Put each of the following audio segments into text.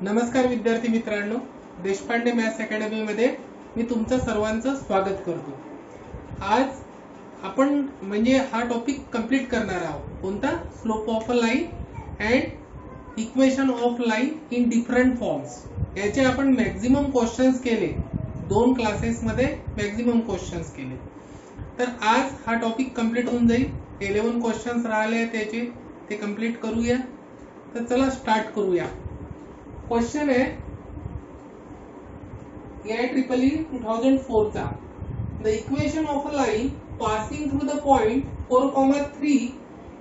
नमस्कार विद्यार्थी मित्रांनो, देशपांडे मॅथ्स अकॅडमी मध्ये मी तुमचं सर्वांचं स्वागत करतो। आज आपण म्हणजे हा टॉपिक कंप्लीट करणार आहोत। कोणता? Slope of a line and equation of line in different forms. याचे आपण मॅक्झिमम क्वेश्चन्स केले, 2 क्लासेस मध्ये मॅक्झिमम क्वेश्चन्स केले। तर आज हा टॉपिक कंप्लीट होऊन जाईल। 11 क्वेश्चन्स राहिले त्याचे, ते कंप्लीट करूया। तर चला स्टार्ट करूया। क्वेश्चन है AIEEE 2004 चा। The equation of a line passing through the point 4,3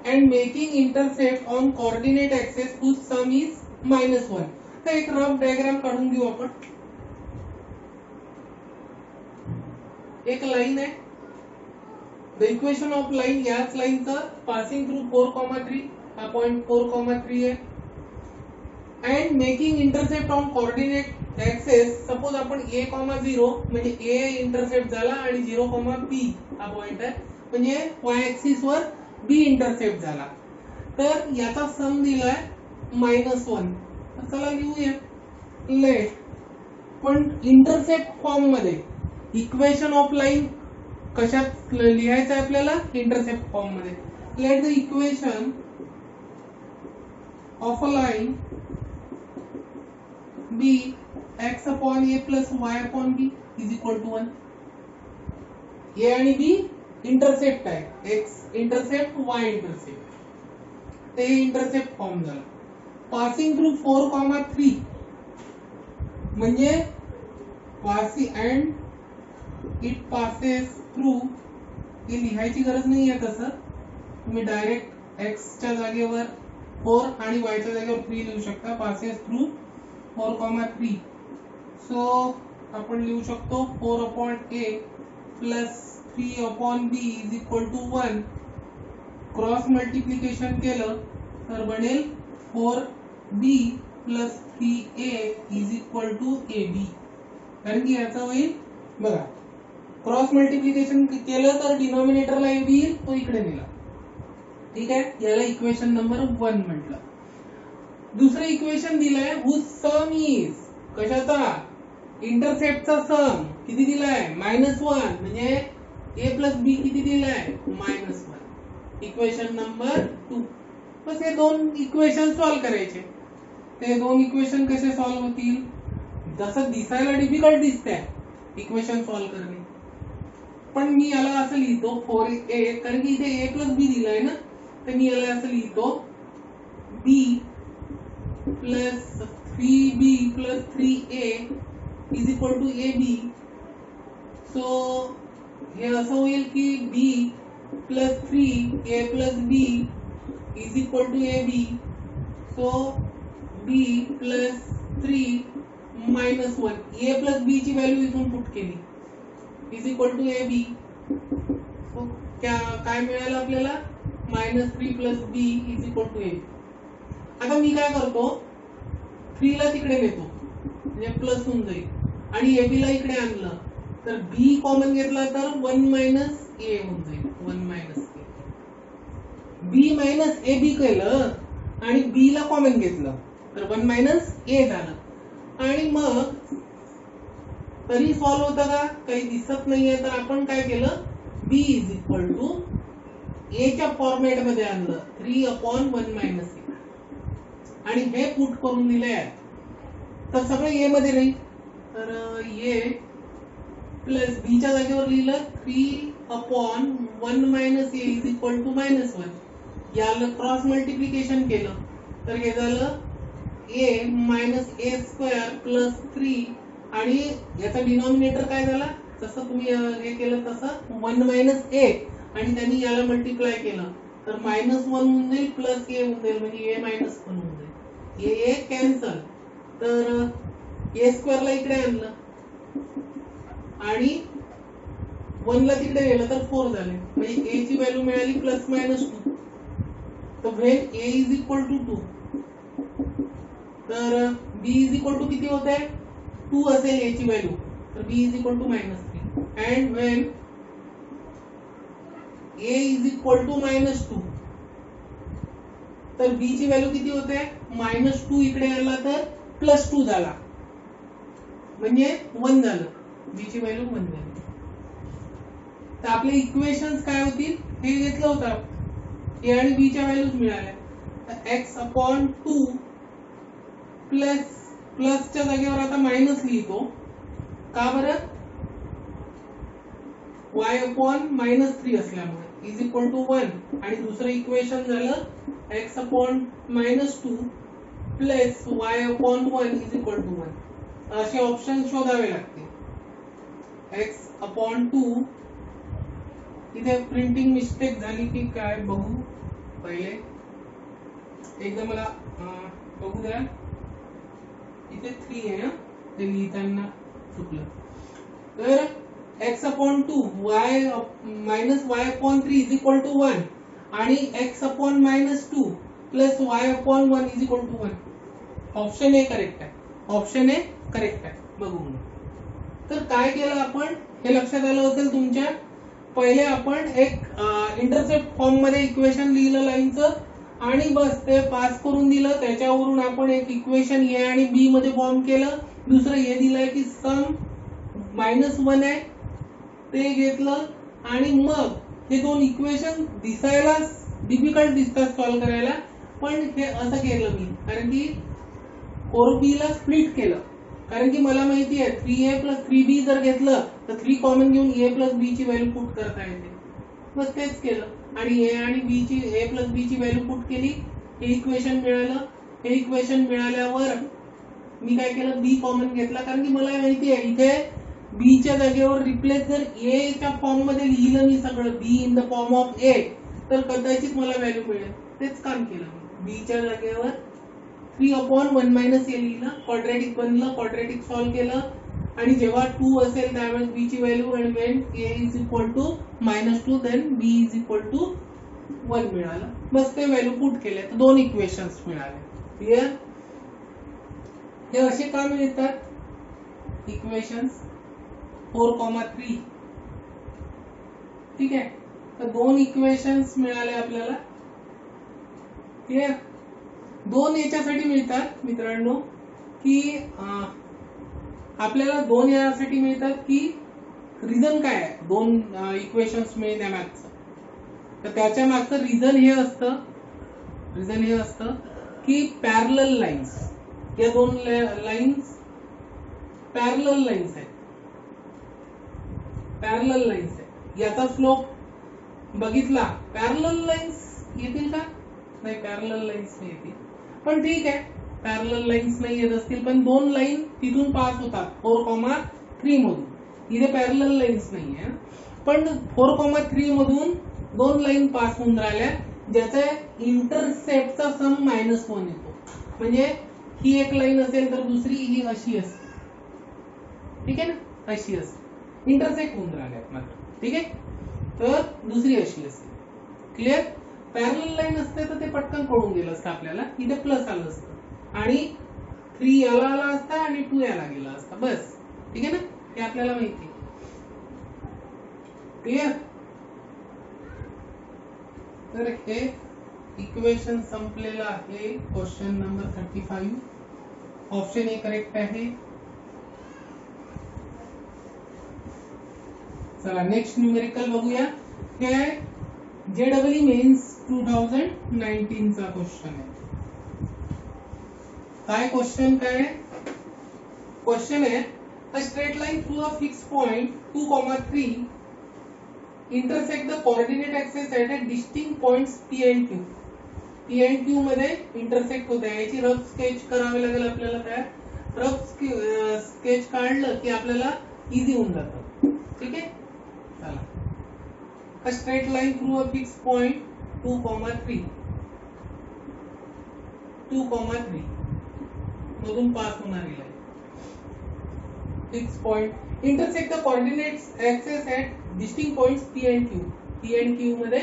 and making intercept on coordinate axis whose sum is -1। तर एक रफ डायग्राम काढून घेऊ आपण। एक लाइन है, द इक्वेशन ऑफ लाइन, याच लाइनचा पासिंग थ्रू 4,3, हा पॉइंट 4,3 है, and making intercept on coordinate axis। Suppose आपण a,0 म्हणजे a इंटरसेप्ट झाला आणि 0,b हा पॉइंट आहे, म्हणजे y ऍक्सिस वर b इंटरसेप्ट झाला। तर याचा सम दिलाय -1। तर चला लिहूया। लेट, पण इंटरसेप्ट फॉर्म मध्ये इक्वेशन ऑफ लाइन कशात लिहायचं आहे आपल्याला? इंटरसेप्ट फॉर्म मध्ये। Let the equation of a line b x upon a plus y upon b is equal to 1। a आणि b इंटरसेप्ट आहे, x इंटरसेप्ट y इंटरसेप्ट, ते intercept form झाला। Passing through 4,3 म्हणजे passing and it passes through, हे लिहायची गरज नाही आहे तसं, तुम्ही डायरेक्ट x च्या जागेवर 4 आणि y च्या जागेवर 3 लिहू शकता। पासेस थ्रू 4,3, सो आपण लिहू शकतो 4 upon a plus 3 upon b is equal to 1। Cross multiplication केलं तर बनेल 4b plus 3a is equal to ab। कारण की याचा होईल बघा, क्रॉस मल्टिप्लिकेशन केलं तर डिनॉमिनेटरला ab येईल, तो इकडे नेला। ठीक आहे, याला इक्वेशन नंबर 1 म्हटलं। दुसरं इक्वेशन दिलंय whose sum is, कशाचा? इंटरसेप्टचा सम किती दिलाय? -1, म्हणजे a प्लस b किती दिलाय? -1। Equation number 2। बस हे 2 इक्वेशन सॉल्व करायचे। ते 2 इक्वेशन कसे सॉल्व होतील? जसं दिसायला डिफिकल्ट दिसतंय इक्वेशन सॉल्व करणे, पण मी याला असं लिहितो 4a, कारण की इथे a प्लस b दिलाय ना, तर मी याला असं लिहितो b plus 3b plus 3a is equal to ab। So हे असं होईल की b plus 3a plus b is equal to ab। So b plus 3 -1, a plus b ची व्हॅल्यू इथून पुट केली is equal to ab। So काय मिळालं आपल्याला? -3 plus b is equal to ab। आता मी काय करतो, 3 ला तिकडे नेतो म्हणजे प्लस होऊन जाईल, आणि ab ला इकडे आणलं तर b कॉमन घेतला तर 1 मायनस a होऊन जाईल, 1 minus a। b minus ab केलं आणि b ला कॉमन घेतलं तर 1 मायनस a झालं, आणि मग तरी सॉल्व होतं का? काही दिसत नाहीये, तर आपण काय केलं, b is equal to a च्या फॉर्मॅट मध्ये आणलं 3 अपॉन 1 मायनस a, आणि हे पुट करून दिले आहे। तर सगळं ए मध्ये राहील, तर a प्लस b च्या जागेवर लिहिलं 3 upon 1 minus a is equal to -1। याला क्रॉस मल्टिप्लिकेशन केलं तर हे झालं a minus a square plus 3, आणि याचा डिनॉमिनेटर काय झाला, जसं तुम्ही हे केलं तसं 1 मायनस a, आणि त्यांनी याला मल्टिप्लाय केलं तर -1 होऊन जाईल प्लस a होऊन जाईल, म्हणजे a मायनस 1 होऊन जाईल। a कॅन्सल, तर a स्क्वेअर ला इकडे आणलं आणि 1 ला तिकडे गेलं तर 4 झाले, म्हणजे a ची व्हॅल्यू मिळाली +-2। तर when a is equal to 2, तर b इज इक्वल टू किती होत आहे? 2 असेल a ची व्हॅल्यू, तर b is equal to -3। And when a is equal to -2, तर b ची व्हॅल्यू किती होते? -2 इकडे आला तर +2 झाला म्हणजे 1 झालं, b ची व्हॅल्यू 1 झाली. तर आपले इक्वेशन्स काय होतील, हे घेतलं होतं a आणि b च्या व्हॅल्यूज मिळाल्या. x/2 प्लसच्या जागेवर आता मायनस लिहितो, का बरं, y/-3 असल्यामुळे इज इक्वल टू 1. आणि दुसरं इक्वेशन झालं x/-2 plus y/1 is equal to 1. असे ऑप्शन शोधावे लागतील. x/2, इथे प्रिंटिंग मिस्टेक झाली की काय बघू पहिले, एकदा मला बघू द्या. इथे 3 आहे, ते लिहिताना चुकलं. तर x/2 y-y/3 is equal to 1 आणि x/-2 plus y/1 is equal to 1. Option A correct आहे, ऑप्शन ए करेक्ट आहे. बघू. तर काय केलं आपण, हे लक्षात आलं असेल तुमच्या. पहिले आपण एक इंटरसेप्ट फॉर्म मध्ये इक्वेशन लिहिलं लाईनचं आणि बस ते पास करून दिलं. त्याच्यावरून आपण एक इक्वेशन ए आणि बी मध्ये फॉर्म केलं. दुसरं हे दिलंय की सम -1 आहे ते घेतलं आणि मग हे दोन इक्वेशन दिसायला डिफिकल्ट दिसतात सॉल्व्ह करायला, पण हे असं केलं मी कारण की 4b ला स्प्लिट केलं. कारण की मला माहिती आहे 3a + 3b जर घेतलं तर 3 कॉमन घेऊन a + b ची व्हॅल्यू पुट करता येते. बस तेच केलं आणि a आणि b ची a + b ची व्हॅल्यू पुट केली. हे इक्वेशन मिळालं. हे इक्वेशन मिळाल्यावर मी काय केलं, b कॉमन घेतला कारण की मला माहिती आहे इथे b च्या जागेवर रिप्लेस जर a च्या फॉर्म मध्ये लिहिलं मी सगळं b in the form of a तर कदाचित मला व्हॅल्यू मिळेल. तेच काम केलं मी. b च्या जागेवर 3/1 - a लिहिलं, क्वाड्रॅटिक बनलं, क्वाड्रॅटिक सॉल्व्ह केलं आणि जेव्हा 2 असेल त्यावेळेस b ची व्हॅल्यू आणि when a is equal to -2 then b is equal to 1 मिळालं. बस ते व्हॅल्यू पुट केले तर दोन इक्वेशन्स मिळाले. क्लिअर. हे असे का मिळतात इक्वेशन्स 4,3. ठीक आहे. तर दोन इक्वेशन्स मिळाले आपल्याला. क्लिअर. दोन याच्यासाठी मिळतात मित्रांनो की आपल्याला दोन यासाठी मिळतात की रिझन काय आहे दोन इक्वेशन्स मिळण्यामागचं. तर त्याच्या मागचं रिझन हे असतं की पॅरलल लाईन्स, या दोन लाईन्स पॅरलल लाईन्स आहेत. पॅरलल लाईन्स आहे. याचा स्लोप बघितला, पॅरलल लाईन्स येतील का, नाही पॅरलल लाईन्स नाही येतील. पण ठीक आहे, पॅरलल लाईन्स नाही येत असतील पण दोन लाईन तिथून पास होतात 4,3 मधून. इथे पॅरलल लाईन्स नाही आहे पण 4,3 मधून दोन लाईन पास होऊन राहिल्या ज्याचा इंटरसेप्टचा सम -1 येतो. म्हणजे ही एक लाईन असेल तर दुसरी ही अशी असते. ठीक आहे ना, अशी असते, इंटरसेक्ट होऊन राहिल्या मात्र. ठीक आहे. तर दुसरी अशी असते. क्लिअर. पॅरलल लाईन असते तर ते पटकन कळून गेलं असतं आपल्याला. इथे प्लस आलं असतं आणि 3 याला आला असता आणि 2 याला गेला असता. बस. ठीक आहे ना, हे आपल्याला माहिती. क्लिअर. तर हे इक्वेशन संपलेलं आहे. Question number 35. Option A correct आहे. चला नेक्स्ट न्यूमेरिकल बघूया. हे आहे JEE मेन्स 2019 चा क्वेश्चन आहे. काय क्वेश्चन काय? क्वेश्चन आहे a straight line through a fixed point 2,3 intersect the coordinate axis at a distinct points P and Q. P and Q मध्ये इंटरसेक्ट होत आहे. याची रफ स्केच करावी लागेल आपल्याला. काय रफ स्केच काढलं की आपल्याला इझी होऊन जातं. ठीक आहे. चला. A straight line through a fixed point 2,3 मधून पास होणारी line. Fix point intersect the coordinates axes at distinct points P and Q. P and Q मध्ये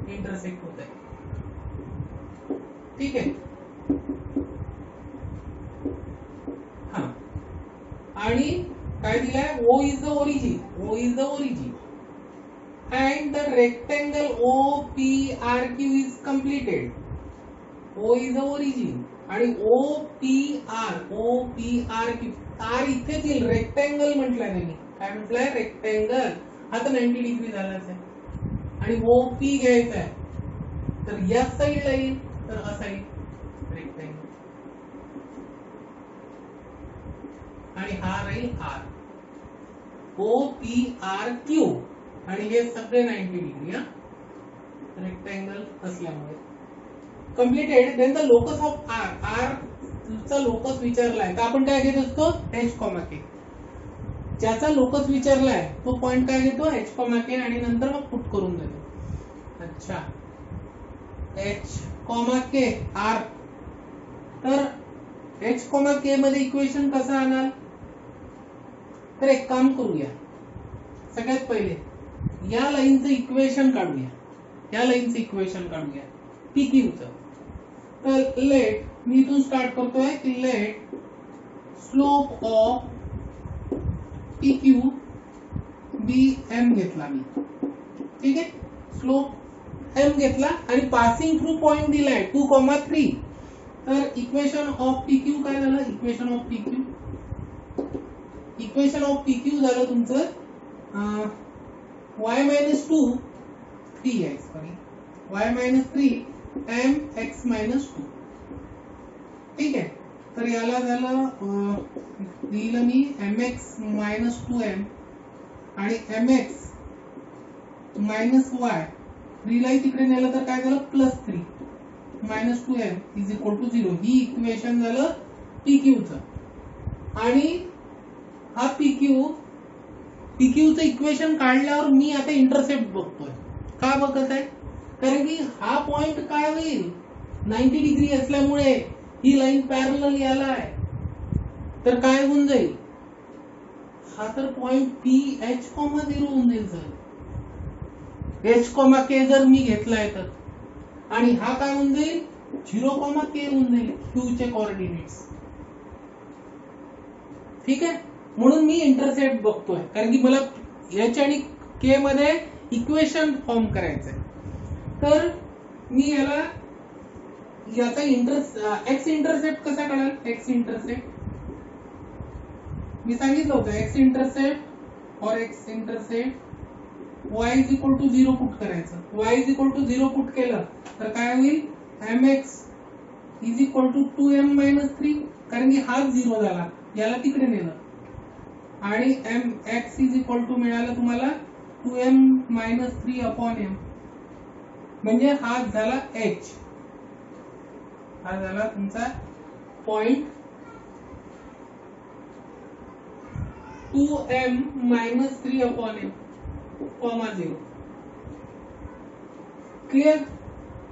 इंटरसेक्ट होत आहे. ठीक आहे. हा आणि काय दिलाय, O is the origin and the rectangle OPRQ is completed. O is the origin आणि OPR क्यू आर इथेच येईल. रेक्टँगल म्हटलंय त्यांनी. काय म्हटलंय? रेक्टँगल. हा तर 90 डिग्री झालाच आहे. आणि OP घ्यायचा आहे तर या साईडला येईल, तर असा येईल रेक्टँगल. आणि हा राहील R. OPRQ आणि हे सगळे 90 डिग्री. हा रेक्टँगल असल्यामुळे completed. Then the locus of R चा लोकस विचारलाय तर आपण काय घेत असतो? H, ज्याचा लोकस विचारलाय तो पॉइंट काय घेतो? H, आणि नंतर मग पुट करून देतो. अच्छा, H, R. तर H, मध्ये इक्वेशन कसं आणणार? तर एक काम करूया. सगळ्यात पहिले या लाईनचं इक्वेशन काढूया. PQचं. तर लेट, मी इथून स्टार्ट करतोय की let slope of PQ be M घेतला मी. ठीक आहे, स्लोप M घेतला आणि पासिंग थ्रू पॉइंट दिलाय 2,3. तर इक्वेशन ऑफ PQ काय झालं? इक्वेशन ऑफ PQ झालं तुमचं y-2 3 आहे, सॉरी y-3 mx-2. ठीक आहे, तर याला झालं दिलं मी mx-2m आणि mx -y 3 ला तिकडे नेलं तर काय झालं? +3 -2m = 0. ही इक्वेशन झालं PQचं. आणि हा PQचं इक्वेशन काढल्यावर मी आता इंटरसेप्ट बघतोय. का बघत आहे? कारण की हा पॉइंट काय होईल? 90 डिग्री असल्यामुळे ही लाईन पॅरलल याला आहे, तर काय होऊन जाईल? हा तर पॉइंट PH,0 होऊन जाईल सर. H, जर मी घेतलाय तर. आणि हा काय होऊन जाईल? 0, K होऊन जाईल Q चे कोऑर्डिनेट्स. ठीक आहे, म्हणून मी इंटरसेप्ट बघतोय कारण की मला H आणि K मध्ये इक्वेशन फॉर्म करायचंय. तर मी याचा एक्स इंटरसेप्ट कसा काढाल? एक्स इंटरसेप्ट मी सांगितलं होतं. एक्स इंटरसेप्ट y = 0 पुट करायचं. y = 0 पुट केलं तर काय होईल? mx = 2m-3, कारण की हा 0 झाला, याला तिकडे नेलं. आणि mx मिळालं तुम्हाला 2m-3/m. म्हणजे हा झाला H. हा झाला तुमचा पॉइंट 2m-3/m, 0. क्लियर?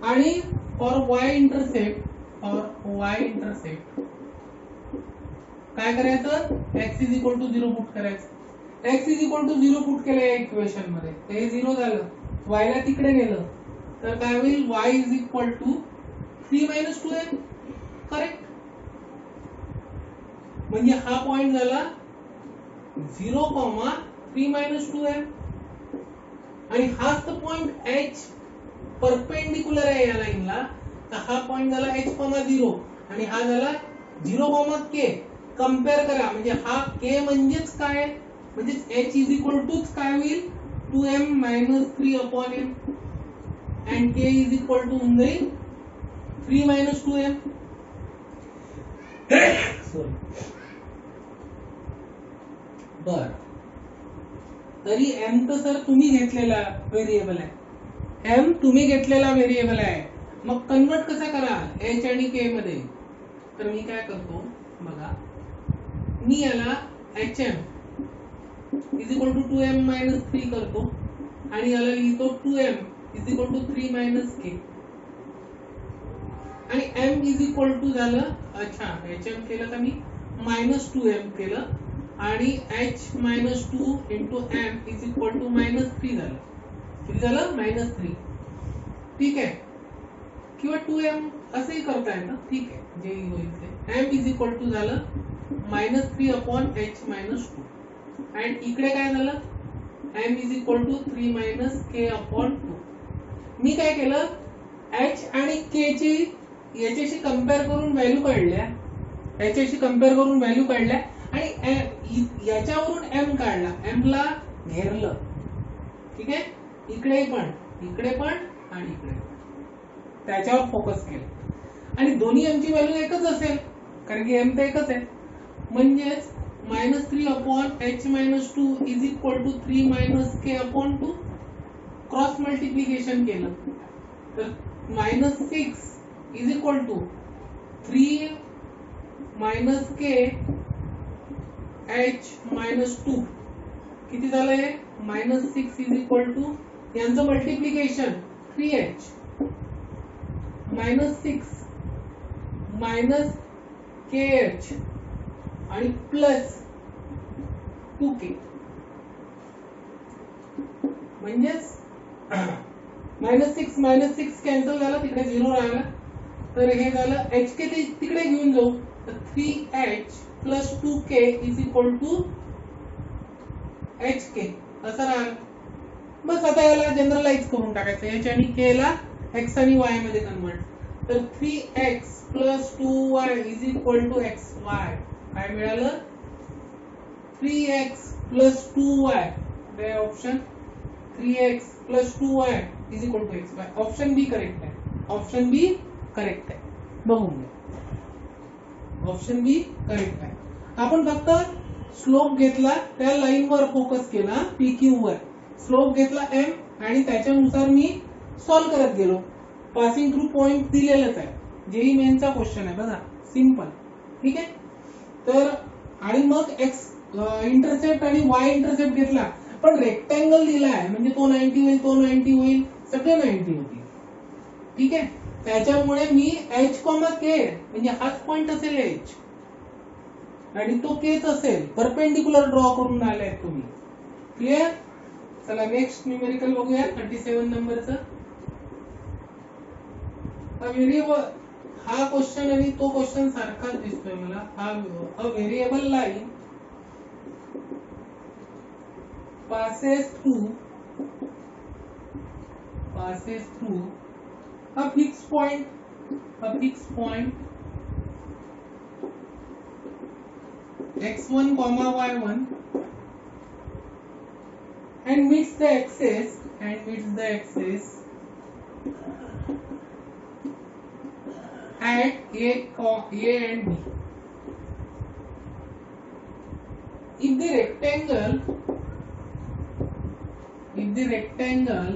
आणि फॉर y इंटरसेप्ट काय करायचं? x = 0 पुट करायचं. x = 0 पुट केलं या इक्वेशन मध्ये, ते 0 झालं. y ला तिकडे नेलं तर काय होईल? y = 3-2m. करेक्ट? म्हणजे हा पॉइंट झाला 0, 3-2m. आणि हाच तर पॉइंट H परपेंडिक्युलर आहे या लाईनला, तर हा पॉइंट झाला H,0 आणि हा झाला 0, K. कंपेअर करा, म्हणजे हा K म्हणजेच काय? म्हणजे H = काय होईल? 2m-3/m and K होऊन जाईल 3-2m. बर, तरी m तर सर तुम्ही घेतलेला व्हेरिएबल आहे. m तुम्ही घेतलेला व्हेरिएबल आहे. मग कन्वर्ट कसा करा H आणि K मध्ये? तर मी काय करतो बघा, मी याला hm = 2m-3 करतो आणि याला लिहितो 2m = 3-K. आणि m झालं, अच्छा hm केलं का मी -2m केलं आणि h - 2 × m = -3 झालं. किती झालं? -3. ठीक आहे, किंवा 2m असंही करता येतं. ठीक आहे, जे होईल ते. m झालं -3/h-2 आणि इकडे काय झालं? m = 3-K/2. मी काय केलं? h आणि k ची याच्याशी कम्पेअर करून व्हॅल्यू काढल्या, याच्याशी कम्पेअर करून व्हॅल्यू काढल्या आणि याच्यावरून एम काढला, एम ला घेरलं. ठीक आहे, इकडे पण आणि इकडे पण त्याच्यावर फोकस केलं आणि दोन्ही एमची व्हॅल्यू एकच असेल कारण की एम तर एकच आहे. म्हणजेच -3 upon h - 2 is equal to 3 - k upon 2. Cross multiplication केलं तर -6 is equal to 3 - k h - 2 किती झालंय? -6 इज इक्वल टू यांचं मल्टिप्लिकेशन 3h -6 kh आणि प्लस 2k म्हणजेच -6 कॅन्सल झालं, तिकडे 0 राहिला. तर हे झालं hk तिकडे घेऊन जाऊ तर 3h plus 2k is equal to hk असं राहिलं. बस आता याला जनरलाइज करून टाकायचं, h आणि k ला x आणि y मध्ये कन्वर्ट. तर 3x plus 2y is equal to xy. काय मिळालं? 3x plus 2y. हे option 3x plus 2y is equal to xy. Option B correct आहे. ऑप्शन बी करेक्ट आहे. बघून घ्या, ऑप्शन बी करेक्ट आहे. आपण फक्त स्लोप घेतला, त्या लाईन वर फोकस केला, PQ वर स्लोप घेतला m आणि त्याच्यानुसार मी सॉल्व करत गेलो. पासिंग थ्रू पॉइंट दिलेलंच आहे, जेई मेनचा क्वेश्चन आहे बघा, सिंपल. ठीक आहे, तर आणि मग x इंटरसेप्ट आणि y इंटरसेप्ट घेतला, पण रेक्टँगल दिला आहे म्हणजे तो 90 होईल, तो 90 होईल, सगळे 90 होतील. ठीक आहे, त्याच्यामुळे मी h, k म्हणजे हाच पॉइंट असेल h आणि तो केच असेल, परपेंडिक्युलर ड्रॉ करून आले तुम्ही. क्लिअर? चला नेक्स्ट न्यूमेरिकल बघूया 37 नंबरचं. व्हेरिएबल हा क्वेश्चन आणि तो क्वेश्चन सारखाच दिसतोय मला. हा variable line passes through a fixed point x1 comma y1 and meets the axis at a and b. If the rectangle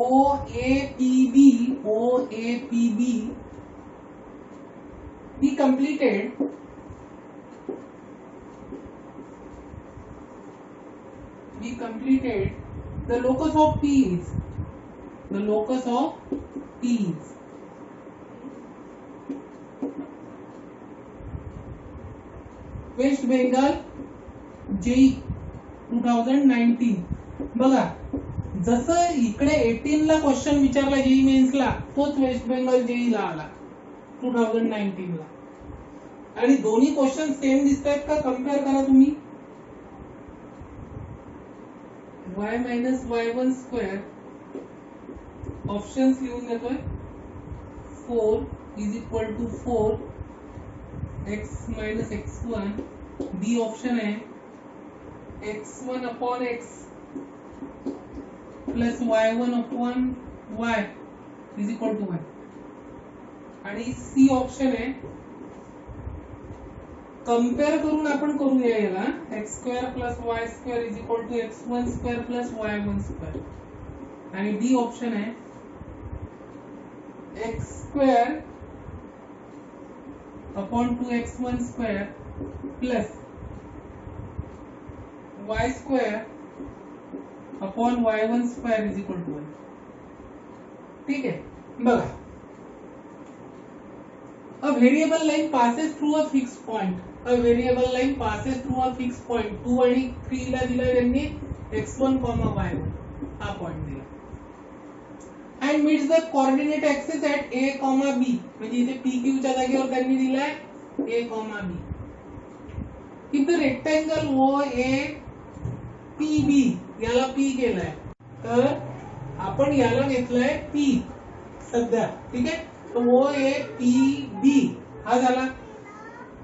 OAPB be completed, the locus of P is West Bengal JEE 2019. बघा, जसं इकडे 18 ला question विचारला JEE मेन्सला, तोच waste Bengal JEE ला आला 2019 ला. आणि दोन्ही क्वेश्चन सेम दिसतायत का? कम्पेअर करा तुम्ही. y minus y1 square options लिहून देतोय. 4 is equal to 4 x minus x1. B option है x1 upon x plus y1 upon y is equal to 1. आणि सी ऑप्शन है कंपेअर करून आपण करूया याला x square plus y square is equal to x1 square plus y1 square. आणि D option है x square upon 2x1 square plus y square upon y1 square is equal to 1. ठीक है, बघा, a variable line passes through a fixed point. A variable line passes through a fixed point. 2 आणि 3 ला दिला त्यांनी x1, y1 हा point दिला. And meets the coordinate axis at a, b. म्हणजे इथे PQ च्या जागेवर त्यांनी दिलाय a, b. If the rectangle OAPB याला P केलाय, तर आपण याला घेतलंय पी सध्या, ठीक आहे. तर ओ ए पी बी हा झाला.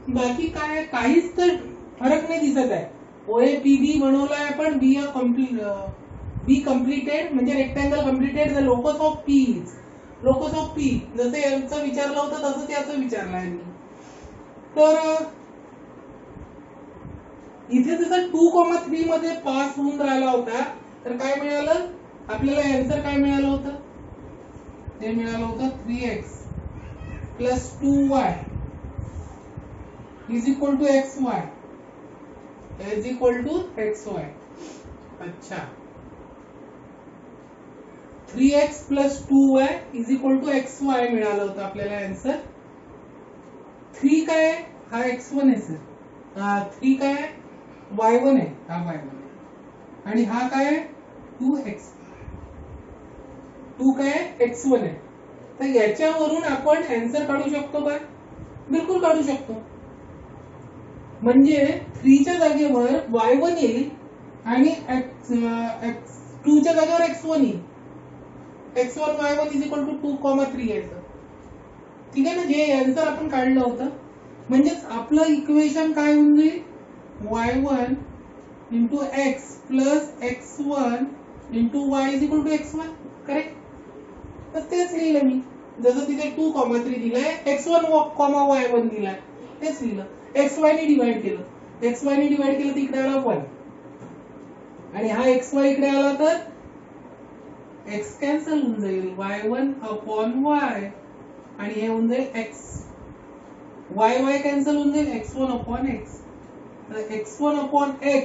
बाकी काय काहीच तर फरक नाही दिसत आहे. ओ ए पी बी बनवलाय आपण, बी कम्प्लिटेड म्हणजे rectangle completed the locus of P is locus of P. जसं यांचं विचारलं होतं तसंच याचं विचारलं आहे. तर इथे जसं 2,3 मध्ये पास होऊन राहिला होता, तर काय मिळालं आपल्याला, आन्सर काय मिळालं होतं, ते मिळालं होतं 3x plus 2y is equal to xy is equal to xy. अच्छा, 3x plus 2y is equal to xy मिळालं होतं आपल्याला आन्सर. 3 काय आहे, हा x1 आहे सर. 3 काय आहे, y1 आहे, हा y1 आहे. आणि हा काय आहे 2x, 2 काय आहे x1 आहे. तर याच्यावरून आपण आन्सर काढू शकतो का, बिलकुल काढू शकतो. म्हणजे 3 च्या जागेवर y1 येईल आणि x2 च्या जागेवर x1 येईल. x1 y1 is equal to 2,3 यायचं, ठीक आहे ना. जे आन्सर आपण काढलं होतं, म्हणजेच आपलं इक्वेशन काय होऊन जाईल, y1 into x plus x1 into y is equal to x1. Correct. तर तेच लिहिलं मी, जसं तिथे 2,3 दिलंय, x1 y1 दिलाय, तेच लिहिलं. xy ने डिवाइड केलं, xy ने डिवाइड केलं तर इकडे आला 1 आणि हा xy इकडे आला तर x कॅन्सल होऊन जाईल, y1 अपॉन y आणि हे होऊन जाईल x. y कॅन्सल होऊन जाईल, x1 अपॉन x. तर x1 upon x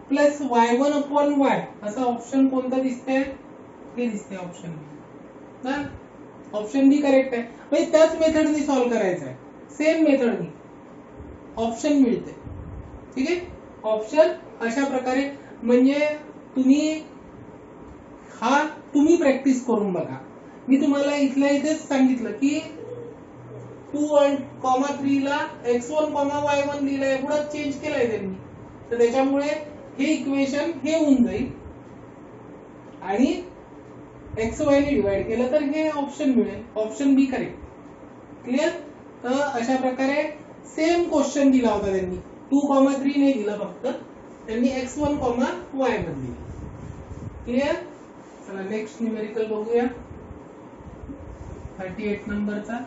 plus y1 upon y असा ऑप्शन कोणता दिसतंय, हे दिसतंय ऑप्शन बी. ऑप्शन बी करेक्ट आहे. म्हणजे त्याच मेथडने सॉल्व्ह करायचं आहे, सेम मेथडने ऑप्शन मिळते, ठीक आहे. ऑप्शन अशा प्रकारे, म्हणजे तुम्ही प्रॅक्टिस करून बघा. मी तुम्हाला इथल्या इथेच सांगितलं की 2,3 ला x1, y1 दिलंय, एवढं चेंज केलंय त्यांनी. तर त्याच्यामुळे हे इक्वेशन हे होऊन जाईल आणि xy ने डिवाइड केलं तर हे ऑप्शन मिळेल, ऑप्शन बी करेक्ट. क्लिअर. तर अशा प्रकारे सेम क्वेश्चन दिला होता त्यांनी, 2,3 ने दिलं, फक्त त्यांनी x1, y1 दिलं. क्लिअर. चला नेक्स्ट न्यूमेरिकल बघूया, 38 नंबरचा.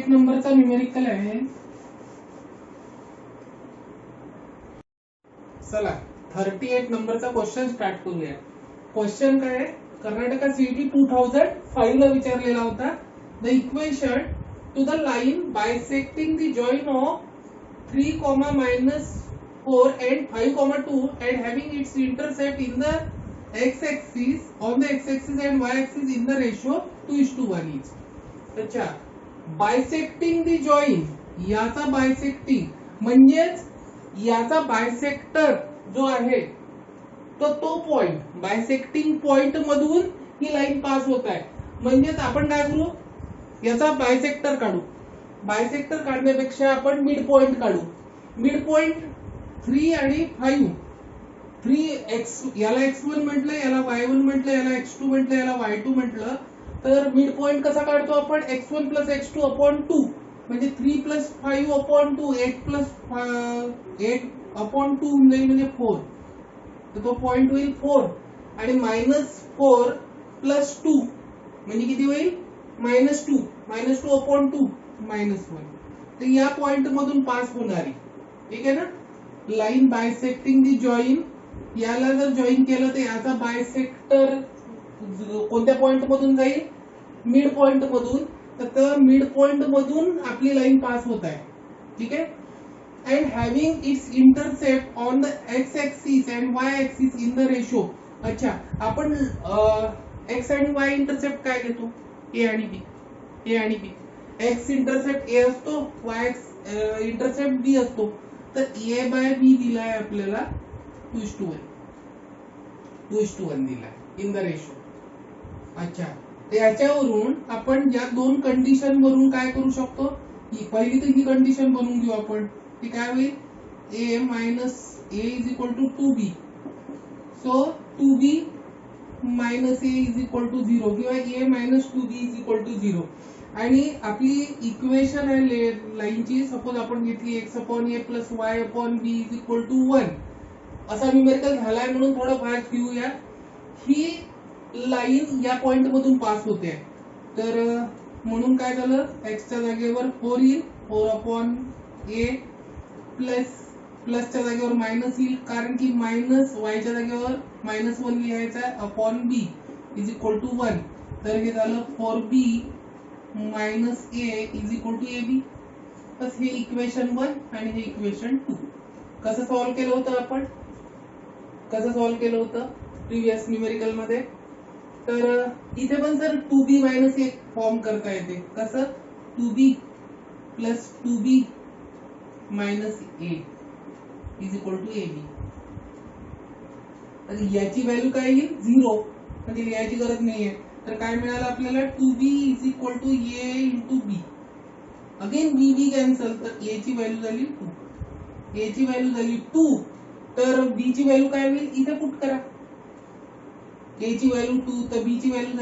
नंबरचा न्यूमेरिकल आहे. चला 38 नंबरचा क्वेश्चन स्टार्ट करूया. क्वेश्चन काय आहे, कर्नाटका सीईटी 2005 ला विचारलेला होता. The equation two the line बायसेक्टिंग the join of 3, -4 and 5,2 and having its intercept in the x-axis, on the x-axis and y-axis in the ratio 2:1 each. अच्छा, बायसेक्टिंग द जॉइन, याचा बायसेक्टिंग म्हणजेच याचा बायसेक्टर जो आहे तो पॉइंट, बायसेक्टिंग पॉइंट मधून ही लाईन पास होत आहे. म्हणजेच आपण काय करू, याचा बायसेक्टर काढू. बायसेक्टर काढण्यापेक्षा आपण मिड पॉइंट काढू. मिड पॉइंट 3 आणि 5, 3x याला x1 म्हटलं, याला y1 म्हटलं, याला x2 म्हटलं, याला y2 म्हटलं. तर मिड पॉइंट कसा काढतो आपण, x1 प्लस x2 अपॉन 2, म्हणजे 3 प्लस 5 अपॉन 2, 8 प्लस 8 अपॉन 2 होऊन जाईल, म्हणजे 4. तर तो पॉइंट होईल 4 आणि -4 प्लस 2 म्हणजे किती होईल, -2, -2 अपॉन 2 -1. तर या पॉइंट मधून पास होणारी, ठीक आहे ना, लाईन बायसेक्टिंग दी जॉइन, याला जर जॉईन केलं तर याचा बायसेक्टर कोणत्या पॉइंट मधून जाईल, मिड पॉइंट मधून. तर मिड पॉइंट मधून आपली लाईन पास होत आहे, ठीक आहे. and having its intercept on the x-axis and y-axis in the ratio. अच्छा, आपण x आणि y इंटरसेप्ट काय घेतो, a आणि b. x इंटरसेप्ट a असतो, y इंटरसेप्ट b असतो. तर a बाय b दिलाय आपल्याला 2:1 दिलाय इन द रेशो. अच्छा, याच्यावरून आपण या दोन कंडिशन वरून काय करू शकतो, पहिली तर ही कंडिशन बनवून घेऊ आपण की काय होईल a minus a is equal to 2b. So 2b minus a is equal to 0 किंवा a minus 2b is equal to 0. आणि आपली इक्वेशन आहे लाईनची सपोज आपण घेतली x upon a plus y upon b is equal to 1 असा numerical झालाय म्हणून थोडं फास्ट घेऊया. ही लाईन या पॉइंट मधून पास होते तर म्हणून काय झालं x च्या जागेवर 4 येईल 4 अपॉन a प्लस प्लसच्या जागेवर मायनस येईल कारण की मायनस y च्या जागेवर -1 लिहायचा आहे upon b is equal to 1. तर हे झालं 4b minus a is equal to ab. बस हे इक्वेशन 1 आणि हे इक्वेशन 2. कसं सॉल्व्ह केलं होतं आपण प्रिव्हियस न्यूमेरिकल मध्ये. तर इथे पण sir 2b minus a form करता येते. कसं 2b plus 2b minus a is equal to ab. तर याची व्हॅल्यू काय येईल 0 म्हणजे लिहायची गरज नाहीये. तर काय मिळालं आपल्याला 2b is equal to a into b. Again b cancel तर a ची व्हॅल्यू झाली 2. तर b ची व्हॅल्यू काय होईल इथे पुट करा. a ची व्हॅल्यू 2 तर b ची व्हॅल्यू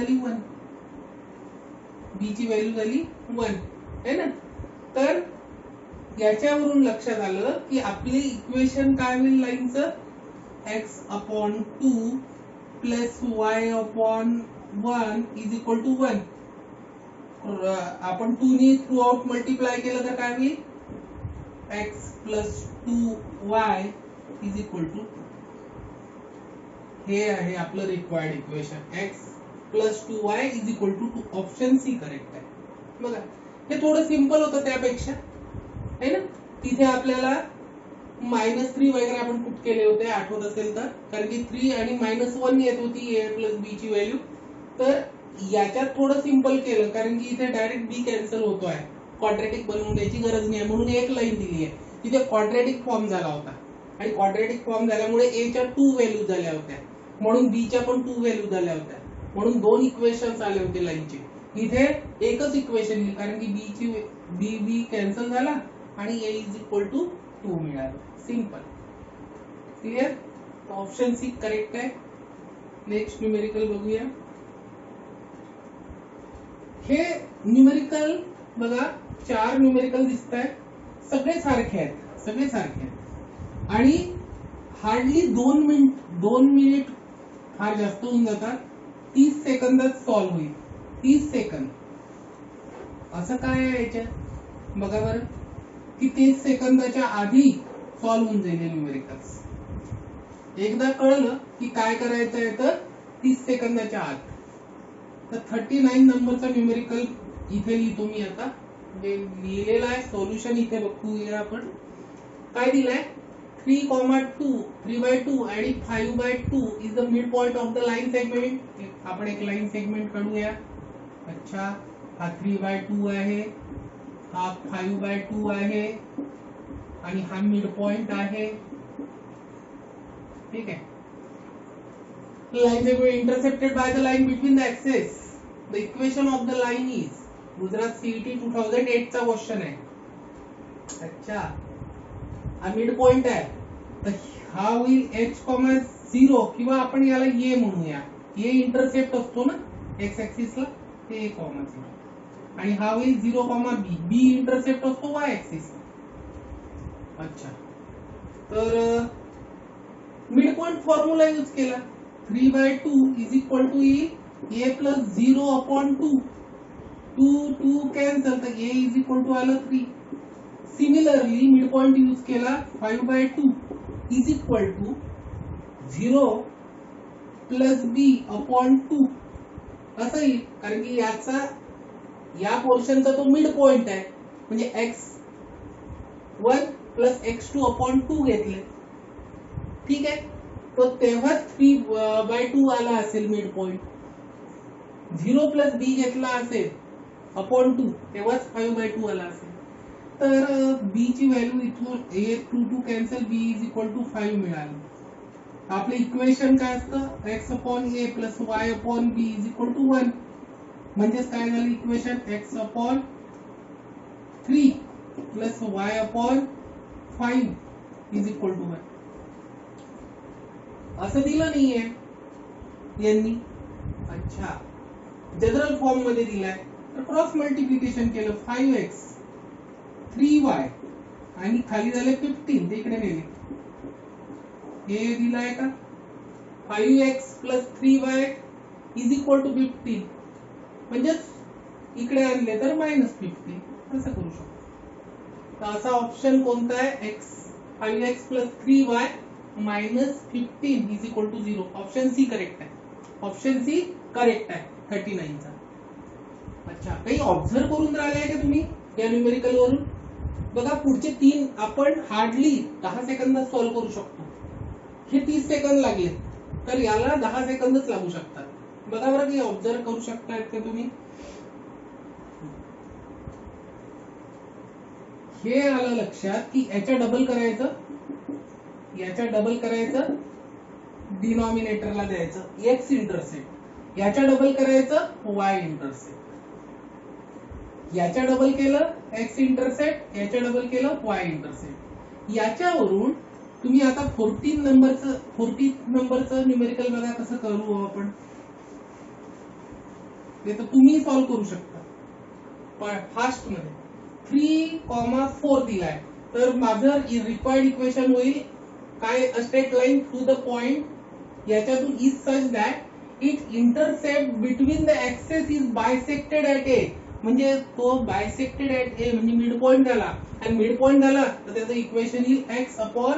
झाली 1 है ना. तर याच्यावरून लक्षात आलं की आपले इक्वेशन काय होईल लाईनचं x upon 2 plus y upon 1 is equal to 1. आपण 2 ने थ्रू आउट मल्टिप्लाय केलं तर काय होईल x plus 2y is equal to. हे आहे आपलं required equation x plus 2y is equal to 2. Option C correct आहे. बघा हे थोडं सिंपल होतं त्यापेक्षा है ना. तिथे आपल्याला -3 वगैरे आपण पुट केले होते आठवत असेल तर कारण की 3 आणि -1 येत होती a प्लस b ची व्हॅल्यू. तर याच्यात थोडं सिंपल केलं कारण की इथे डायरेक्ट b कॅन्सल होतो आहे. क्वाड्रॅटिक बनवून द्यायची गरज नाही म्हणून एक लाईन दिली आहे. तिथे क्वाड्रॅटिक फॉर्म झाला होता आणि क्वाड्रॅटिक फॉर्म झाल्यामुळे a च्या 2 व्हॅल्यू झाल्या होत्या म्हणून b च्या पण 2 व्हॅल्यू झाल्या होत्या म्हणून 2 इक्वेशन्स आले होते लाईनचे. इथे एकच इक्वेशन लिहिलं कारण की b कॅन्सल झाला आणि a इज इक्वल टू 2 मिळालं. Simple clear. Option C correct आहे. नेक्स्ट न्यूमेरिकल बघूया. हे न्यूमेरिकल बघा 4 न्यूमेरिकल दिसत आहेत सगळे सारखे आहेत आणि हार्डली 2 मिनिट फार जास्त होऊन जातात. 30 सेकंदात सॉल्व्ह होईल. 30 सेकंद. असं काय आहे याच्यात बघा बरं की 30 सेकंदाच्या आधी सॉल्व्ह होऊन जाईल न्यूमेरिकल्स. एकदा कळलं की काय करायचं आहे तर 30 सेकंदाच्या आत. तर 39 नंबरचा न्यूमेरिकल इथे लिहितो मी आता. लिहिलेला आहे सोल्युशन इथे बघूया आपण. काय दिलाय 3,2 आणि 5/2 is the mid point of the line segment. आपण एक लाइन सेगमेंट काढूया. अच्छा हा 3/2 आहे हा 5/2 आहे आणि हा मिड पॉइंट आहे. ठीक आहे. Line segment intercepted by the line between the axes. The equation of the line is Gujarat CET 2008 चा क्वेश्चन आहे. अच्छा हा मिड पॉइंट आहे तर हा होईल h,0 किंवा आपण याला a म्हणूया. a इंटरसेप्ट असतो ना x ऍक्सिस ला ते a,0 आणि हा होईल 0,b. b इंटरसेप्ट असतो y ऍक्सिस. अच्छा तर मिड पॉइंट फॉर्म्युला यूज केला. 3/2 is equal to a plus 0 upon 2. 2 cancel तर a इज इक्वल टू आलं 3. सिमिलरली मिड पॉइंट यूज केला 5/2 is equal to 0 plus b upon 2 असं येईल कारण की या पोर्शनचा तो मिड पॉइंट आहे म्हणजे x1 प्लस x2 अपॉन 2 घेतले. ठीक आहे. तो तेव्हाच 3/2 आला असेल मिड पॉइंट. 0 प्लस b घेतला असेल अपॉन 2 तेव्हाच 5/2 आला असेल. तर b ची व्हॅल्यू इथून a 2 cancel b is equal to 5 मिळालं. आपलं इक्वेशन काय असतं x upon a plus y upon b is equal to 1. म्हणजेच काय झालं equation x upon 3 plus y upon 5 is equal to 1. असं दिलं नाहीये यांनी. अच्छा, जनरल फॉर्म मध्ये दिलाय तर क्रॉस मल्टिप्लिकेशन केलं 5x 3y आणि खाली झाले 15, ते इकडे नेले. हे दिलाय का 5x plus 3y is equal to 15, म्हणजेच इकडे आणले तर -15 असं करू शकतो. तर असा ऑप्शन कोणता आहे? x 5x plus 3y -15 is equal to 0. Option C correct आहे. ऑप्शन सी करेक्ट आहे 39 चा. अच्छा, काही ऑब्झर्व करून राहिलाय का तुम्ही या न्यूमेरिकल वरून? बघा पुढचे 3 आपण हार्डली 10 सेकंदात सॉल्व्ह करू शकतो. हे 30 सेकंद लागले तर याला 10 सेकंदच लागू शकतात. बघा बरं, काही ऑब्झर्व करू शकतायत का तुम्ही? हे आलं लक्षात की याच्या डबल करायचं, याच्या डबल करायचं, डिनॉमिनेटरला द्यायचं x इंटरसेप्ट, याच्या डबल करायचं y इंटरसेप्ट, याच्या डबल केलं x इंटरसेप्ट, याच्या डबल केलं y इंटरसेप्ट. याच्यावरून तुम्ही आता 14 नंबरचं न्यूमेरिकल बघा कसं करू आपण. ते तर तुम्ही सॉल्व्ह करू शकता पण फास्ट मध्ये. 3,4 दिलाय तर माझं रिक्वायर्ड इक्वेशन होईल काय? A straight line through the point याच्यातून is such that it intercept between the axes is bisected at A. म्हणजे तो बायसेक्टेड ऍट ए म्हणजे मिड पॉइंट झाला, आणि मिड पॉइंट झाला तर त्याचं इक्वेशन येईल x upon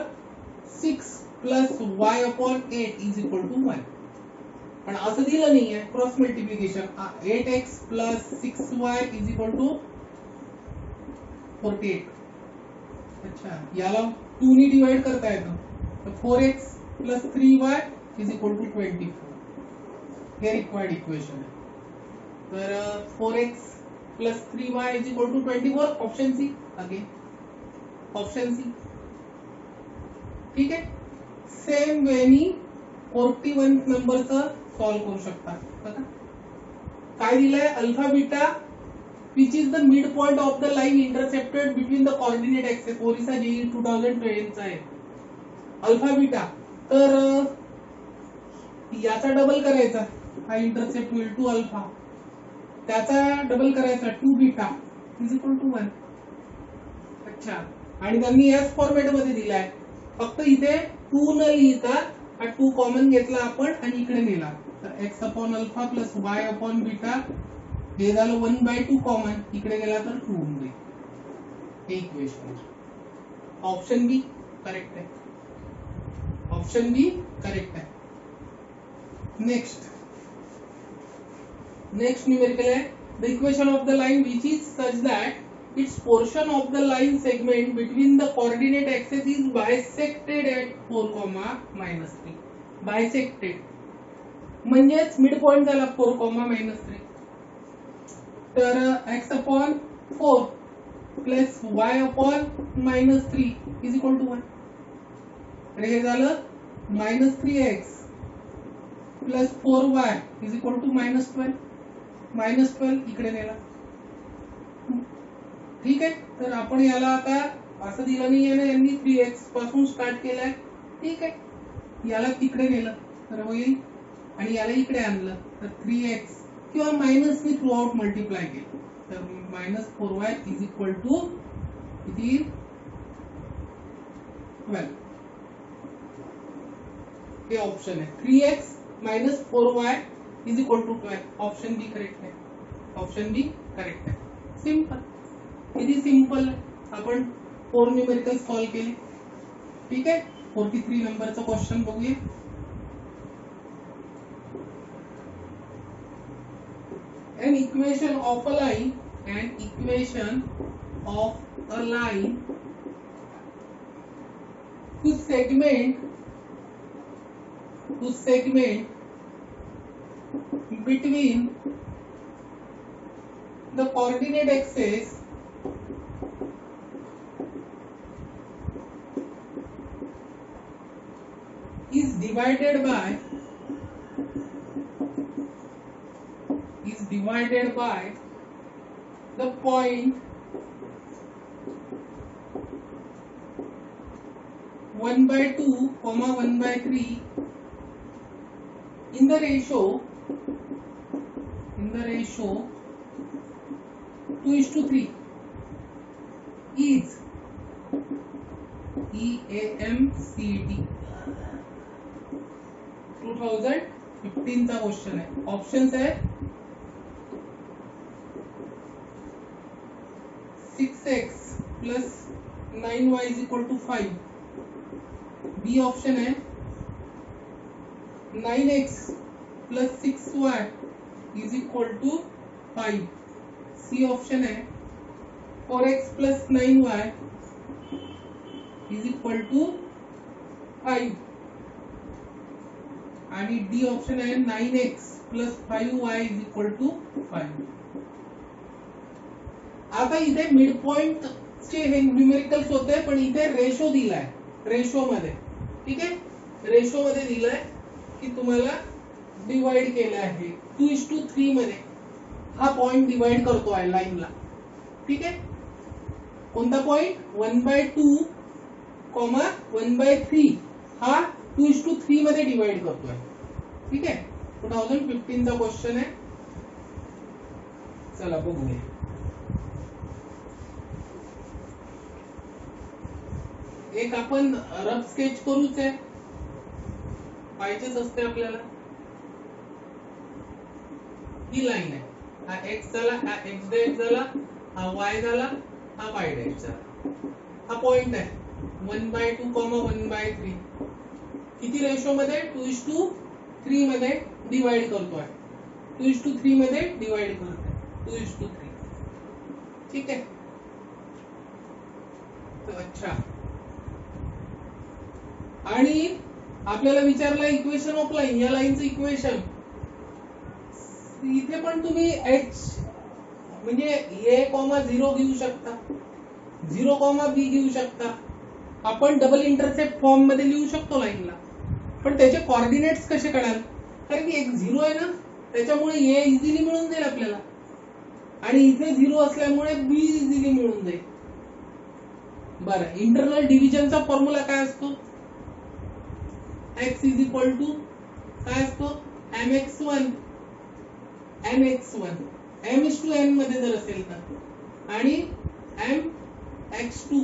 6 plus y upon 8 is equal to 1. पण असं दिलं नाहीये. Cross multiplication 8x plus 6y is equal to 48. अच्छा, याला 2 ने डिवाइड करता येतं तर 4x plus 3y is equal to 24. हे रिक्वायर्ड इक्वेशन आहे. तर 4x plus 3y is equal to 24. Option C. Again option C. ठीक आहे. सेम वेनी 41 नंबरचं सॉल्व्ह करू शकता. बघा काय दिलंय? Alpha beta which is the midpoint of the line intercepted between the coordinate axis. Orissa JEE 2012 चा आहे अल्फा बीटा. तर याचा डबल करायचा, हा इंटरसेप्ट होईल 2 अल्फा, त्याचा डबल करायचा 2 बीटा इज इक्वल टू 1. अच्छा, आणि त्यांनी याच फॉर्मॅट मध्ये दिलाय. फक्त इथे 2 न लिहिता हा 2 कॉमन घेतला आपण आणि इकडे नेला तर x upon alpha plus y upon beta, हे झालं 1/2 कॉमन, इकडे गेला तर 2 होऊन जाईल. हे इक्वेशन. ऑप्शन बी करेक्ट आहे. ऑप्शन बी करेक्ट आहे. नेक्स्ट न्यूमेरिकल आहे the equation of the line which is such that its portion of the line segment between the coordinate axes is bisected at 4,-3. Bisected म्हणजेच mid point झाला 4,-3. तर x upon 4 plus y upon -3 is equal to 1. तर हे झालं -3x plus 4y is equal to -12. -12 इकडे नेला. ठीक आहे. तर आपण याला आता असं दिलं नाहीये ना यांनी, 3x पासून स्टार्ट केलाय. ठीक आहे, याला तिकडे नेलं तर होईल आणि याला इकडे आणलं तर 3x किंवा minus me through out multiply केलं तर -4y इज इक्वल टू किती? 12. हे ऑप्शन आहे. 3x minus 4y is equal to 12. Option B correct आहे. ऑप्शन बी करेक्ट आहे. सिंपल, किती सिंपल. आपण 4 न्यूमेरिकल सॉल्व्ह केले. ठीक आहे. 43 नंबरचा क्वेश्चन बघूया. An equation of a line, an equation of a line whose segment between the coordinate axis is divided by the point 1/2, 1/3 in the ratio 2:3 is EAMCET 2015 चा question आहे. Options आहे 6x plus 9y is equal to 5. B option है 9x plus 6y is equal to 5. C option है 4x plus 9y is equal to 5. आणि D option है 9x plus 5y is equal to 5. आता इथे mid point चे हे numericals होते, पण इथे रेशो दिलाय. रेशो मध्ये, ठीक आहे, रेशो मध्ये दिलाय की तुम्हाला डिवाइड केलं आहे 2:3 मध्ये. हा पॉइंट डिवाइड करतो आहे लाईनला, ठीक आहे. कोणता पॉइंट? 1/2, 1/3 हा 2:3 मध्ये डिवाइड करतोय, ठीक आहे. 2015 चा क्वेश्चन आहे. चला बघूया. एक आपण रफ स्केच करूच आहे, पाहिजेच असते आपल्याला. ही लाईन आहे, हा एक्स झाला, हा एक्स डायरेक्ट झाला, हा वाय झाला, हा वाय डायरेक्ट झाला. हा पॉइंट आहे 1/2, 1/3. किती रेशो मध्ये? 2:3 मध्ये डिवाइड करतोय. 2:3 मध्ये डिवाइड करतोय 2:3, ठीक आहे. तर अच्छा, आणि आपल्याला विचारलं इक्वेशन ऑफ लाईन, या लाईनचं इक्वेशन. इथे पण तुम्ही h म्हणजे a,0 घेऊ शकता, 0,b घेऊ शकता. आपण डबल इंटरसेप्ट फॉर्म मध्ये लिहू शकतो लाईनला, पण त्याचे कोऑर्डिनेट्स कसे कळाल? कारण की एक 0 आहे ना, त्याच्यामुळे a इझिली मिळून जाईल आपल्याला, आणि इथे 0 असल्यामुळे b इझिली मिळून जाईल. बरं, इंटरनल डिव्हिजनचा फॉर्म्युला काय असतो? x is equal to काय असतो? mx1 mx1 m is to n मध्ये जर असेल तर, आणि mx2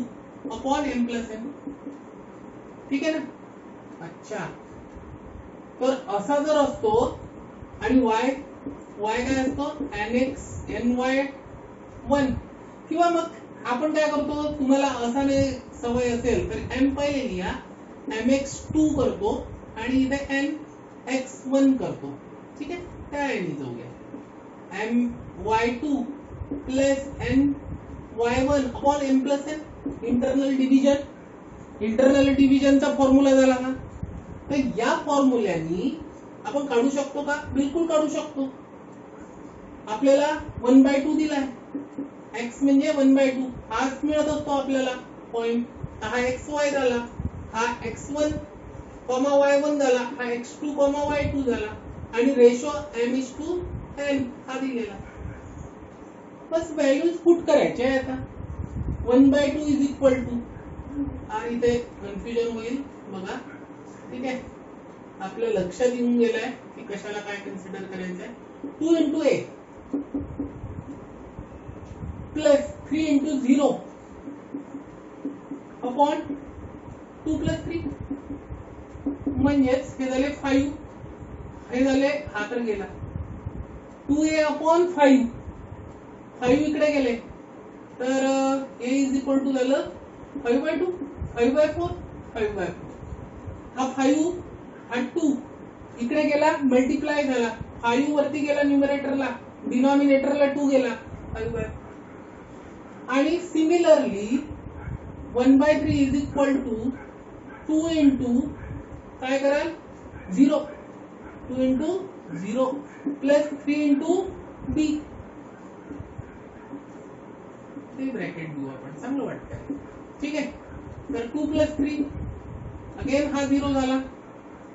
upon m plus n, ठीक आहे ना. अच्छा, तर असा जर असतो, आणि y काय असतो? nx ny1. किंवा मग आपण काय करतो, तुम्हाला असा सवय असेल तर m पहिले लिहा, mx2 करतो आणि इथे nx1 करतो, ठीक आहे. त्या याने जाऊया, my2 plus ny1 upon m plus n. Internal डिव्हिजनचा फॉर्म्युला झाला ना. तर या फॉर्म्युल्यानी आपण काढू शकतो का? बिलकुल काढू शकतो. आपल्याला 1/2 दिलाय, x म्हणजे 1/2, हाच मिळत असतो आपल्याला पॉइंट. हा xy झाला, हा x1, y1 झाला, हा x2, y2 झाला, आणि रेशो m:n हा दिलेला. बस व्हॅल्यूज पुट करायचे आहे आता. 1/2 इज इक्वल टू, हा इथे कन्फ्युजन होईल बघा, ठीक आहे. आपल्या लक्षात येऊन गेलाय की कशाला काय कन्सिडर करायचंय. 2 into a plus 3 into 0 upon 2 plus 3, म्हणजेच हे झाले 5, हे झाले, हा तर गेला 2a अपॉन 5, 5 इकडे गेले, तर a इज इक्वल टू झालं 5/2, 5/4, 5/4. हा 5, हा 2 इकडे गेला, मल्टिप्लाय झाला, 5 वरती गेला न्यूमरेटरला, डिनॉमिनेटरला 2 गेला, 5/4. आणि similarly 1/3 is equal to 2 into काय कराल? 0, 2 into 0 प्लस 3 into b. ते ब्रॅकेट देऊ आपण, चांगलं वाटतंय, ठीक आहे. तर 2 plus 3, अगेन हा 0 झाला,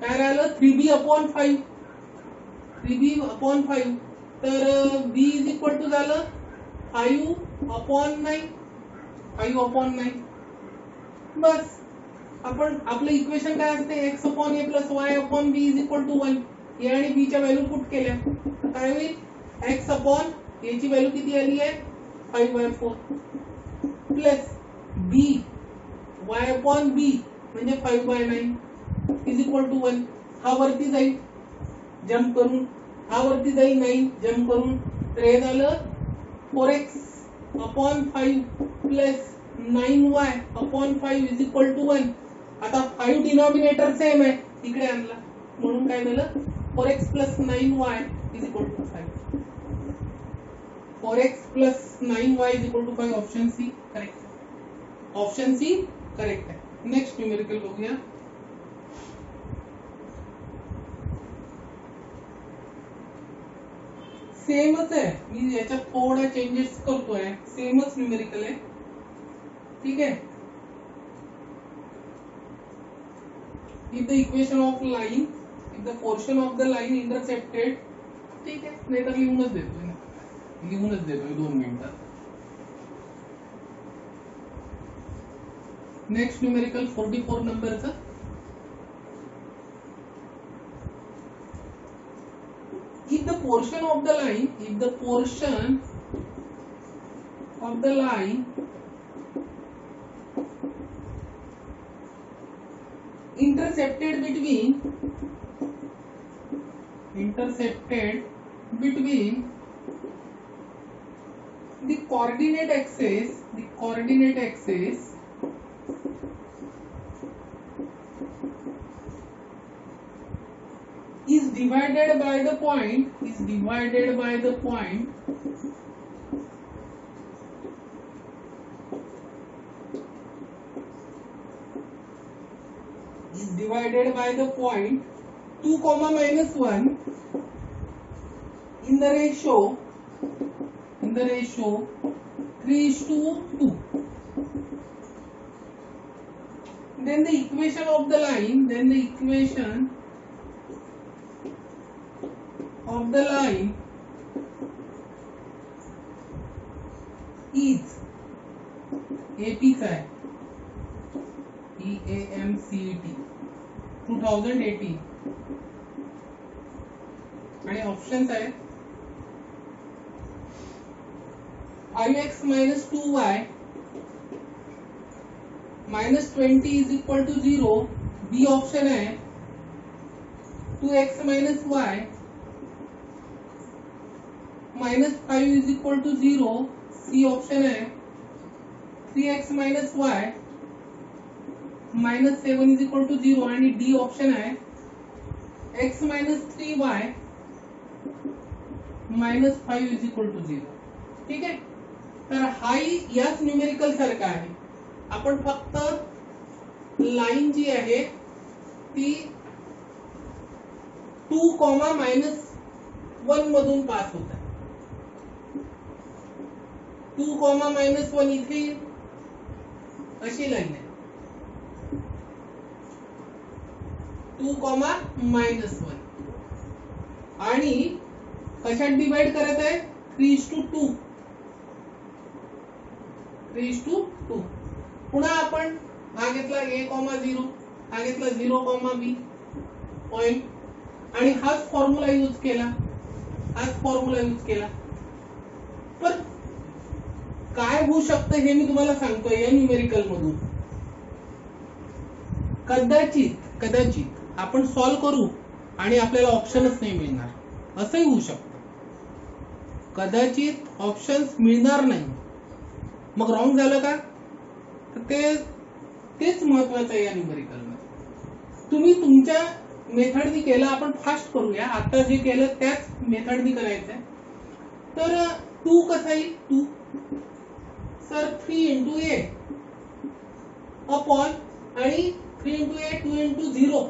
काय राहिलं? 3b upon 5, 3b upon 5. तर b इज इक्वल टू झालं 5/9, 5/9. बस आपण आपलं इक्वेशन काय असते x upon a plus y upon b is equal to 1. a आणि b च्या व्हॅल्यू पुट केल्या तर काय होईल x अपॉन a ची व्हॅल्यू किती आली आहे 5/4 plus b y upon b म्हणजे 5/9 इज इक्वल टू 1. हा वरती जाईल जम्प करून, हा वरती जाईल 9 जम्प करून, तर हे झालं 4x upon 5 plus 9y upon 5 is equal to 1. आता 5 डिनॉमिनेटर सेम आहे इकडे आणला म्हणून काय झालं 4x plus 9y is equal to 5. 4x plus 9y is equal to 5. Option C correct आहे. ऑप्शन सी करेक्ट आहे. नेक्स्ट न्यूमेरिकल बघूया. सेमच आहे, मी याच्यात थोडा चेंजेस करतोय, सेमच न्यूमेरिकल आहे. ठीक आहे. If the equation of line, if the portion of the line intercepted, ठीक आहे, नाही तर लिहूनच देतोय 2 मिनिटात. नेक्स्ट न्यूमेरिकल 44 नंबरचं. If the portion of the line intercepted between the coordinate axis is divided by the point is divided by the point 2, -1 in the ratio 3:2. Then the equation of the line is AP चा आहे EAMCET 2018 आणि options आहेत 5x minus 2y minus 20 is equal to 0. B option आहे 2x minus y minus 5 is equal to 0. C option है 3x minus y minus 7 is equal to 0 आणि D option है x minus 3y minus 5 is equal to 0. ठीक है. तर हाई याच numerical सारखा आहे. आपण फक्त लाइन जी आहे ती 2, -1 मधून पास होत आहे. 2, -1 इथे अशी लाईन आहे 2, -1 आणि कशात डिवाइड करत आहे 3:2. पुन्हा आपण हा घेतला a, 0, हा घेतला 0, b पॉइंट आणि हाच फॉर्म्युला यूज केला. पण काय होऊ शकतं हे मी तुम्हाला सांगतोय या न्यूमेरिकल मधून. कदाचित आपण सॉल्व करू आणि आपल्याला ऑप्शनच नाही मिळणार, असंही होऊ शकतं. कदाचित ऑप्शन्स मिळणार नाही, मग रॉंग झालं का? तर तेच महत्वाचं आहे या न्यूमेरिकल मध्ये. तुम्ही तुमच्या मेथडनी केलं, आपण फास्ट करूया. आता जे केलं त्याच मेथडनी करायचं आहे. तर 2 कसा येईल 2 सर 3 × a अपॉन आणि 3 × a 2 × 0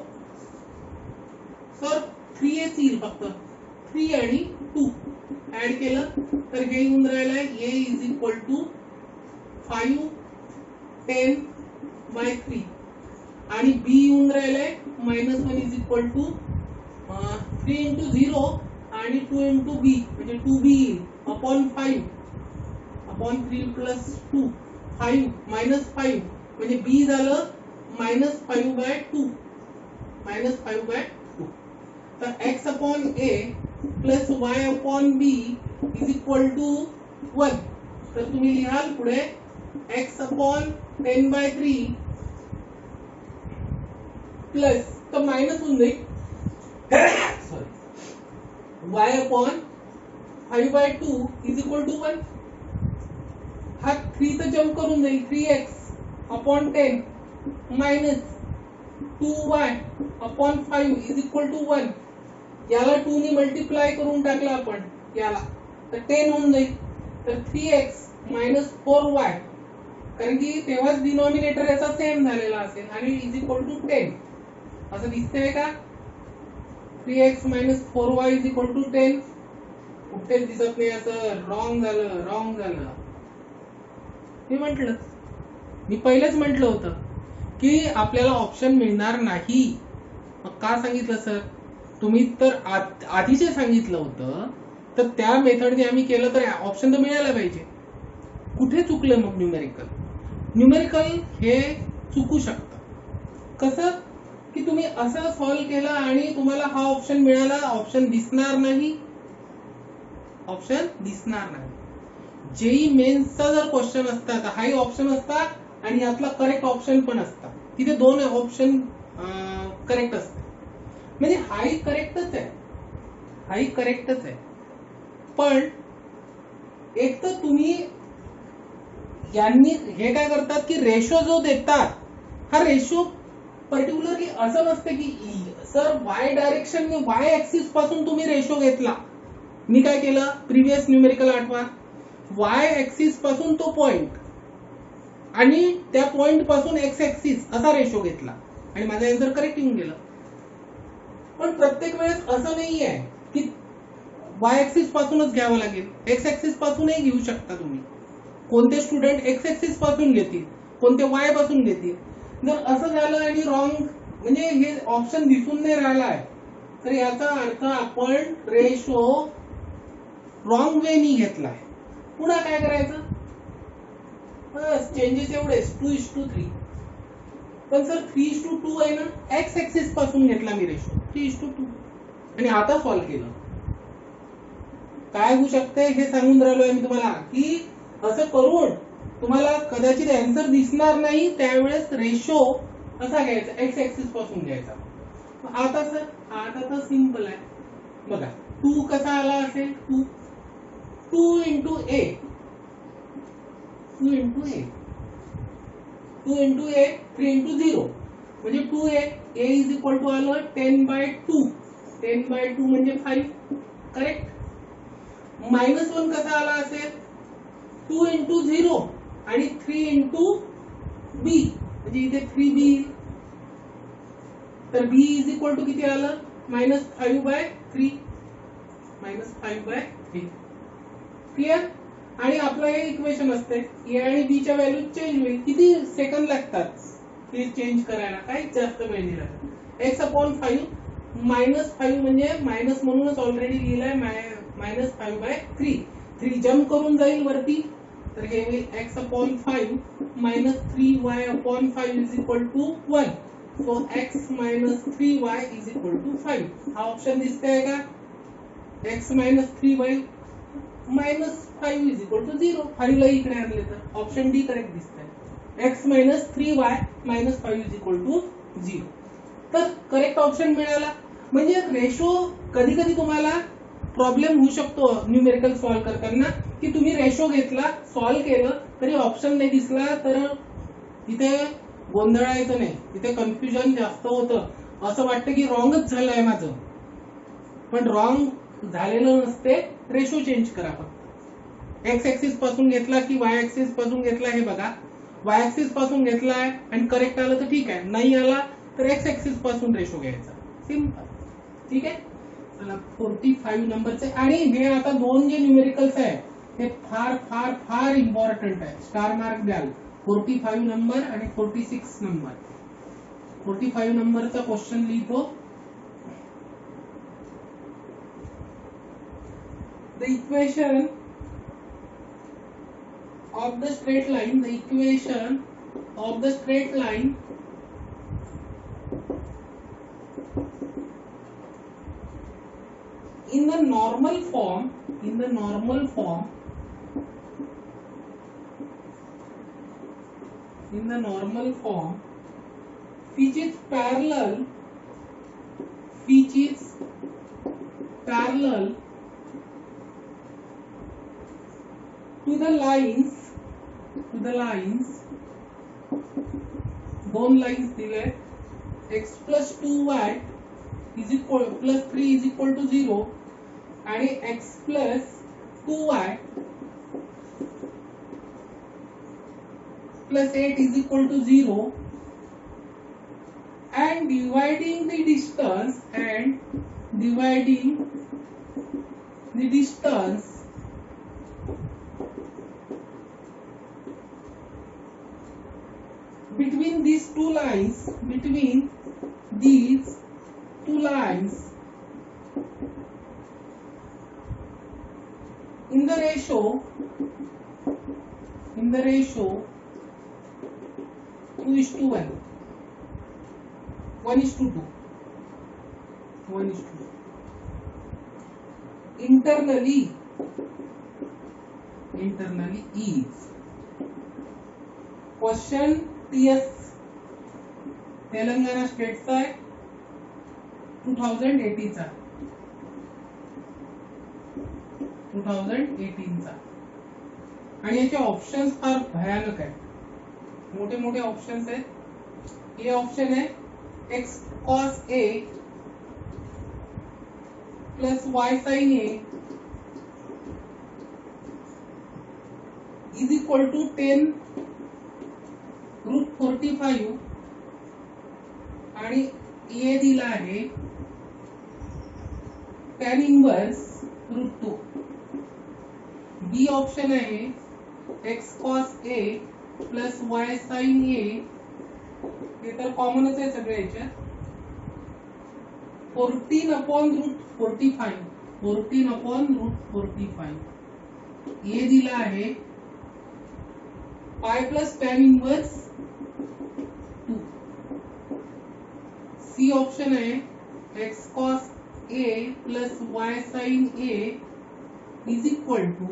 सर 3a येईल. फक्त 3 आणि 2 ऍड केलं तर हे येऊन राहिलं आहे a इज इक्वल टू 5 10/3 आणि b येऊन राहिलं आहे -1 इज इक्वल टू 3 × 0 आणि 2 × b म्हणजे 2b अपॉन 5 अपॉन 3 + 2 5 -5 म्हणजे b झालं -5/2 तर x upon a plus y upon b is equal to 1 तर तुम्ही लिहाल पुढे x अपॉन 10/3 प्लस तर मायनस होऊन जाईल sorry y upon 5/2 is equal to 1 हा 3 तर जम्प करून जाईल 3x upon 10 minus 2y upon 5 is equal to 1 याला 2 ने मल्टिप्लाय करून टाकला आपण याला तर 10 होऊन जाईल तर 3x मायनस 4y कारण की तेव्हाच डिनॉमिनेटर याचा सेम झालेला असेल आणि इज इक्वल टू 10 असं दिसतंय का 3x minus 4y is equal to 10 कुठेच दिसत नाही असं रॉंग झालं मी पहिलेच म्हटलं होतं की आपल्याला ऑप्शन मिळणार नाही मग का सांगितलं सर तुम्ही तर आधीचे सांगितलं होतं तर त्या मेथडने आम्ही केलं तर ऑप्शन तर मिळायला पाहिजे कुठे चुकलं मग न्यूमेरिकल हे चुकू शकतं कसं की तुम्ही असं सॉल्व केलं आणि तुम्हाला हा ऑप्शन मिळाला ऑप्शन दिसणार नाही जेई मेन्सचा जर क्वेश्चन असता तर हाही ऑप्शन असता आणि यातला करेक्ट ऑप्शन पण असता तिथे दोन ऑप्शन करेक्ट असते म्हणजे हाही करेक्टच आहे पण एक तर तुम्ही यांनी हे काय करतात की रेशो जो देतात हा रेशो पर्टिक्युलरली असं नसते की सर वाय डायरेक्शनने वाय ऍक्सिस पासून तुम्ही रेशो घेतला मी काय केलं प्रिव्हियस न्यूमेरिकल आठवा वाय ऍक्सिस पासून तो पॉइंट आणि त्या पॉइंट पासून एक्स ऍक्सिस असा रेशो घेतला आणि माझा आन्सर करेक्ट येऊन गेला पण प्रत्येक वेळेस असं नाहीये की वाय ऍक्सिस पासूनच घ्यावं लागेल एक्स ऍक्सिस पासूनही घेऊ शकता तुम्ही कोणते स्टुडंट एक्स ऍक्सिस पासून घेतील कोणते वाय पासून घेतील जर असं झालं आणि रॉंग म्हणजे हे ऑप्शन दिसून नाही राहिलाय तर याचा अर्थ आपण रेशो रॉंग वे नी घेतलाय पुन्हा काय करायचं बस चेंजेस एवढेच 2:3 पण सर 3:2 आहे ना एक्स ऍक्सिस पासून घेतला मी रेशो 3:2 आणि आता सॉल्व केलं काय होऊ शकते हे सांगून राहिलोय मी तुम्हाला की असं करून तुम्हाला कदाचित आन्सर दिसणार नाही त्यावेळेस रेशो असा घ्यायचा एक्स ऍक्सिस पासून घ्यायचा आता सर आता तर सिंपल आहे बघा 2 कसा आला असेल 2 into a 3 into 0 म्हणजे 2a इज इक्वल टू आलं 10/2 म्हणजे 5 करेक्ट -1 कसा आला असेल 2 into 0 आणि 3 into b म्हणजे इथे 3b तर b इज इक्वल टू किती आलं -5/3 क्लिअर आणि आपलं हे इक्वेशन असते ए आणि बी च्या व्हॅल्यू चेंज होईल किती सेकंद लागतात हे चेंज करायला काही जास्त वेळ नाही लागत x/5 -5 म्हणजे मायनस म्हणूनच ऑलरेडी लिहिलाय -5/3 3 जम्प करून जाईल वरती तर हे होईल x/5 -3y/5 is equal to 1 so x - 3y is equal to 5 हा ऑप्शन दिसतोय का x - 3y -5 is equal to 0 5 ला इकडे आणले तर ऑप्शन डी करेक्ट दिसतंय x - 3y -5 is equal to 0 तर करेक्ट ऑप्शन मिळाला म्हणजे रेशो कधी कधी तुम्हाला प्रॉब्लेम होऊ शकतो न्यूमेरिकल सॉल्व करताना की तुम्ही रेशो घेतला सॉल्व केलं तरी ऑप्शन नाही दिसला तर इथे गोंधळायचं नाही इथे कन्फ्युजन जास्त होतं असं वाटतं की रॉंगच झालंय माझं पण रॉंग झालेलं नसते रेशो चेंज करा फक्त एक्स ऍक्सिस पासून घेतला की वाय ऍक्सिस पासून घेतला हे बघा वाय ऍक्सिस पासून घेतलाय आणि करेक्ट आलं तर ठीक आहे नाही आला तर एक्स ऍक्सिस पासून रेशो घ्यायचा सिंपल ठीक आहे चला 45 नंबरचे आणि हे आता दोन जे न्यूमेरिकल्स आहेत हे फार फार फार इम्पॉर्टंट आहे स्टार मार्क द्याल 45 नंबर आणि 46 नंबर 45 नंबरचा क्वेश्चन लिहितो the equation of the straight line in the normal form, which is parallel to the lines, दोन लाइन्स दिले, x plus 2y is equal plus 3 is equal to 0 आणि x plus 2y plus 8 is equal to 0 and dividing the distance between these two lines, in the ratio 2:1, 1:2, internally is question TS Telangana स्टेटचा आहे 2018 चा आणि याचे options फार भयानक आहेत, मोठे मोठे ऑप्शन्स आहेत. ये ऑप्शन है x cos a plus y sin a is equal to 10 route 45 आणि ये दिला आहे tan इनवर्स रूट 2. बी ऑप्शन आहे x cos a plus y sin a, हे तर कॉमनच आहे सगळे याच्यात, 14/√45 ये दिला आहे pi plus tan inverse 2. C option है x cos a plus y sin a is equal to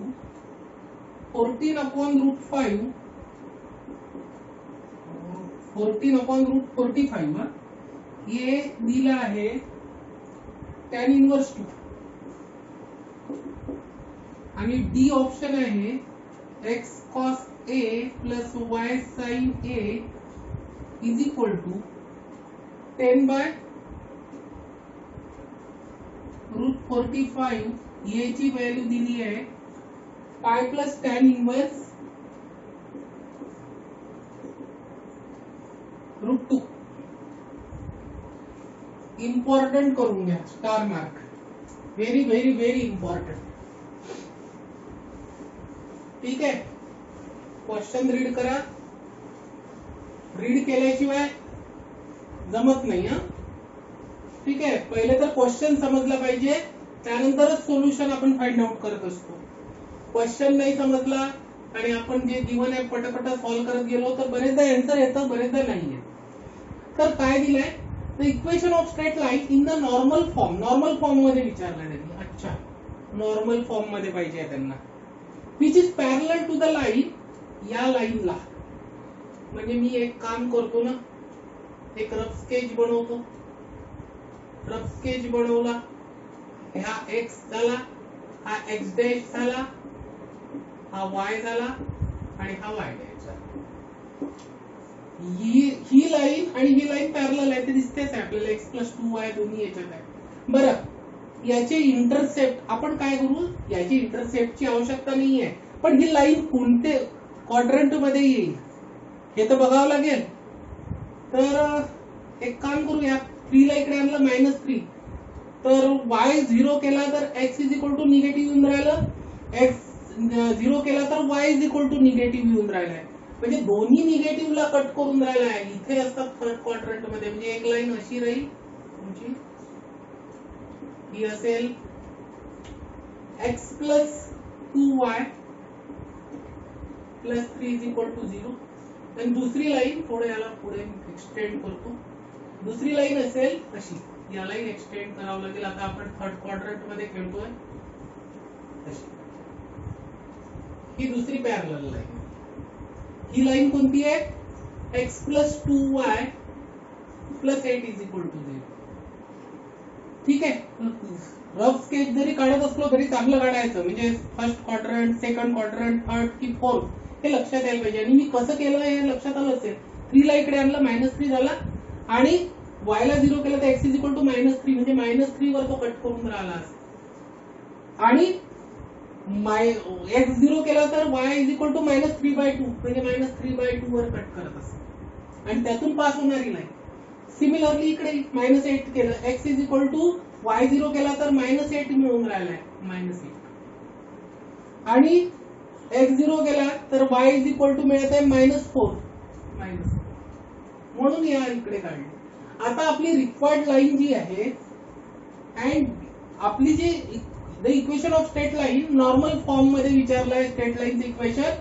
14/√45 ये दिला है tan इनवर्स 2 आणि डी ऑप्शन आहे x cos a plus y sin a is equal to 10/√45. ये ची वैल्यू दिली आहे pi plus tan inverse root 2. Important करून घ्या, star mark, very very very important. ठीक आहे, क्वेश्चन रीड करा, रीड केल्याशिवाय जमत नाही. हा ठीक आहे, पहिले तर क्वेश्चन समजला पाहिजे, त्यानंतरच सोल्युशन आपण फाइंड आउट करत असतो. क्वेश्चन नाही समजला आणि आपण जे गिवन आहे पटपट सॉल्व करत गेलो तर बरेचदा आन्सर येतं, बरेचदा नाही येत. तर काय दिलंय, the equation of straight line in the normal form मध्ये विचारलं त्यांनी. अच्छा, नॉर्मल फॉर्म मध्ये पाहिजे त्यांना, which is parallel to the line, या लाईनला. म्हणजे मी एक काम करतो ना, एक रफ स्केच बनवतो, रफ स्केच बनवला, हा x झाला, हा x डॅश झाला, हा y झाला आणि हा y डॅश झाला. ही लाईन आणि ही लाईन पॅरलल आहे, ते दिसतेच आहे आपल्याला, x plus 2y दोन्ही याच्यात आहे. बरं, याचे इंटरसेप्ट आपण काय करू, याची इंटरसेप्टची आवश्यकता नाहीये, पण ही लाईन कोणते क्वाड्रंट मध्ये येईल हे तर बघावं लागेल. तर एक काम करूया, 3 ला इकडे आणलं -3, तर y 0 केला तर x is equal to negative येऊन राहिलं, x 0 केला तर y is equal to negative येऊन राहिलाय. म्हणजे दोन्ही निगेटिव्हला कट करून राहिला आहे, इथे असतात थर्ड क्वाड्रंट मध्ये. म्हणजे एक लाईन अशी राहील तुमची, ही असेल x plus 2y plus 3 is equal to 0. आणि दुसरी लाईन थोडे याला पुढे एक्सटेंड करतो, दुसरी लाईन असेल अशी, यालाही एक्सटेंड करावं लागेल. आता आपण थर्ड क्वाड्रंट मध्ये खेळतोय. ही दुसरी पॅरलल लाईन. ही लाईन कोणती आहे? x plus 2y plus 8 is equal to 0. ठीक आहे. रफ स्केच जरी काढत असलो तरी चांगलं काढायचं, म्हणजे first quadrant, second quadrant, third की फोर्थ हे लक्षात यायला पाहिजे. आणि मी कसं केलं हे लक्षात आलं असेल. 3 ला इकडे आणलं, -3 झाला, आणि y ला 0 केलं तर x इज इक्वल टू -3, म्हणजे -3 वर तो कट करून राहिला. आणि x 0 केला तर y इज इक्वल टू -3/2, म्हणजे -3/2 वर कट करत असत आणि त्यातून पास होणारी लाईन. सिमिलरली इकडे -8 केलं, x is equal to y 0 केला तर -8 मिळून राहिलाय, -8. आणि x 0 केला तर y इज इक्वल टू मिळत आहे -4, म्हणून या इकडे काढली. आता आपली रिक्वायर्ड लाईन जी आहे, अँड आपली जी the equation of straight line normal form मध्ये विचारलाय. स्ट्रेट लाईनचं इक्वेशन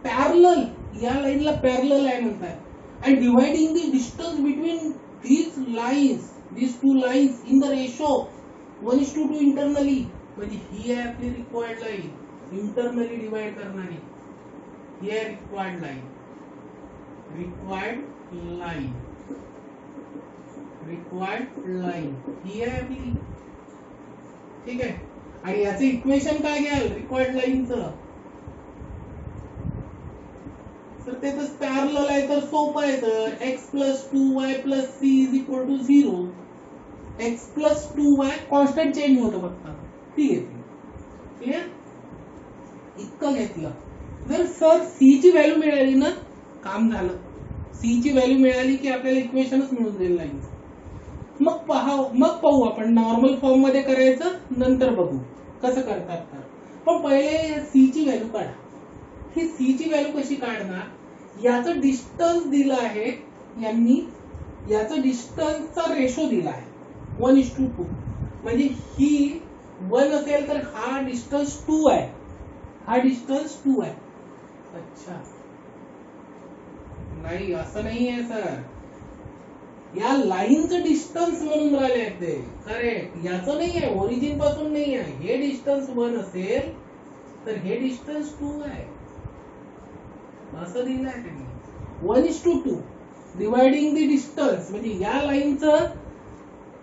पॅरलल, या लाईनला पॅरलल लाईन म्हणतात. And dividing the distance between these lines, these two lines in the ratio 1:2 internally, म्हणजे ही आहे आपली रिक्वायर्ड लाईन, इंटरनली डिवाइड करणारी. ही आहे रिक्वायर्ड लाईन, रिक्वायर्ड लाईन ही आहे आपली. ठीक आहे. आणि याचं इक्वेशन काय घ्याल रिक्वायर्ड लाईनचं? तर ते तर पॅरलल आहे तर सोपं आहे. तर x plus 2y plus c is equal to 0. x plus 2y constant change होतं फक्त. ती घेतली. क्लिअर? इतकं घेतलं. जर सर c ची व्हॅल्यू मिळाली ना, काम झालं. c ची व्हॅल्यू मिळाली की आपल्याला इक्वेशनच मिळून जाईल लाईन. मग पाहू आपण नॉर्मल फॉर्म मध्ये करायचं, नंतर बघू कसं करतात. तर पण पहिले c ची व्हॅल्यू काढा. ही c ची व्हॅल्यू कशी काढणार? याचं डिस्टन्स दिलं आहे यांनी, याचं डिस्टन्सचा रेशो दिला आहे 1:2. म्हणजे ही 1 असेल तर हा डिस्टन्स 2 आहे, हा डिस्टन्स 2 आहे. अच्छा, नाही असं नाही आहे सर. या लाईनचं डिस्टन्स म्हणून राहिले आहेत ते. करेक्ट. याचं नाही आहे, ओरिजिन पासून नाही आहे. हे डिस्टन्स 1 असेल तर हे डिस्टन्स 2 आहे, असं दिलं आहे त्यांनी. 1:2 डिवाइडिंग द डिस्टन्स, म्हणजे या लाईनचं,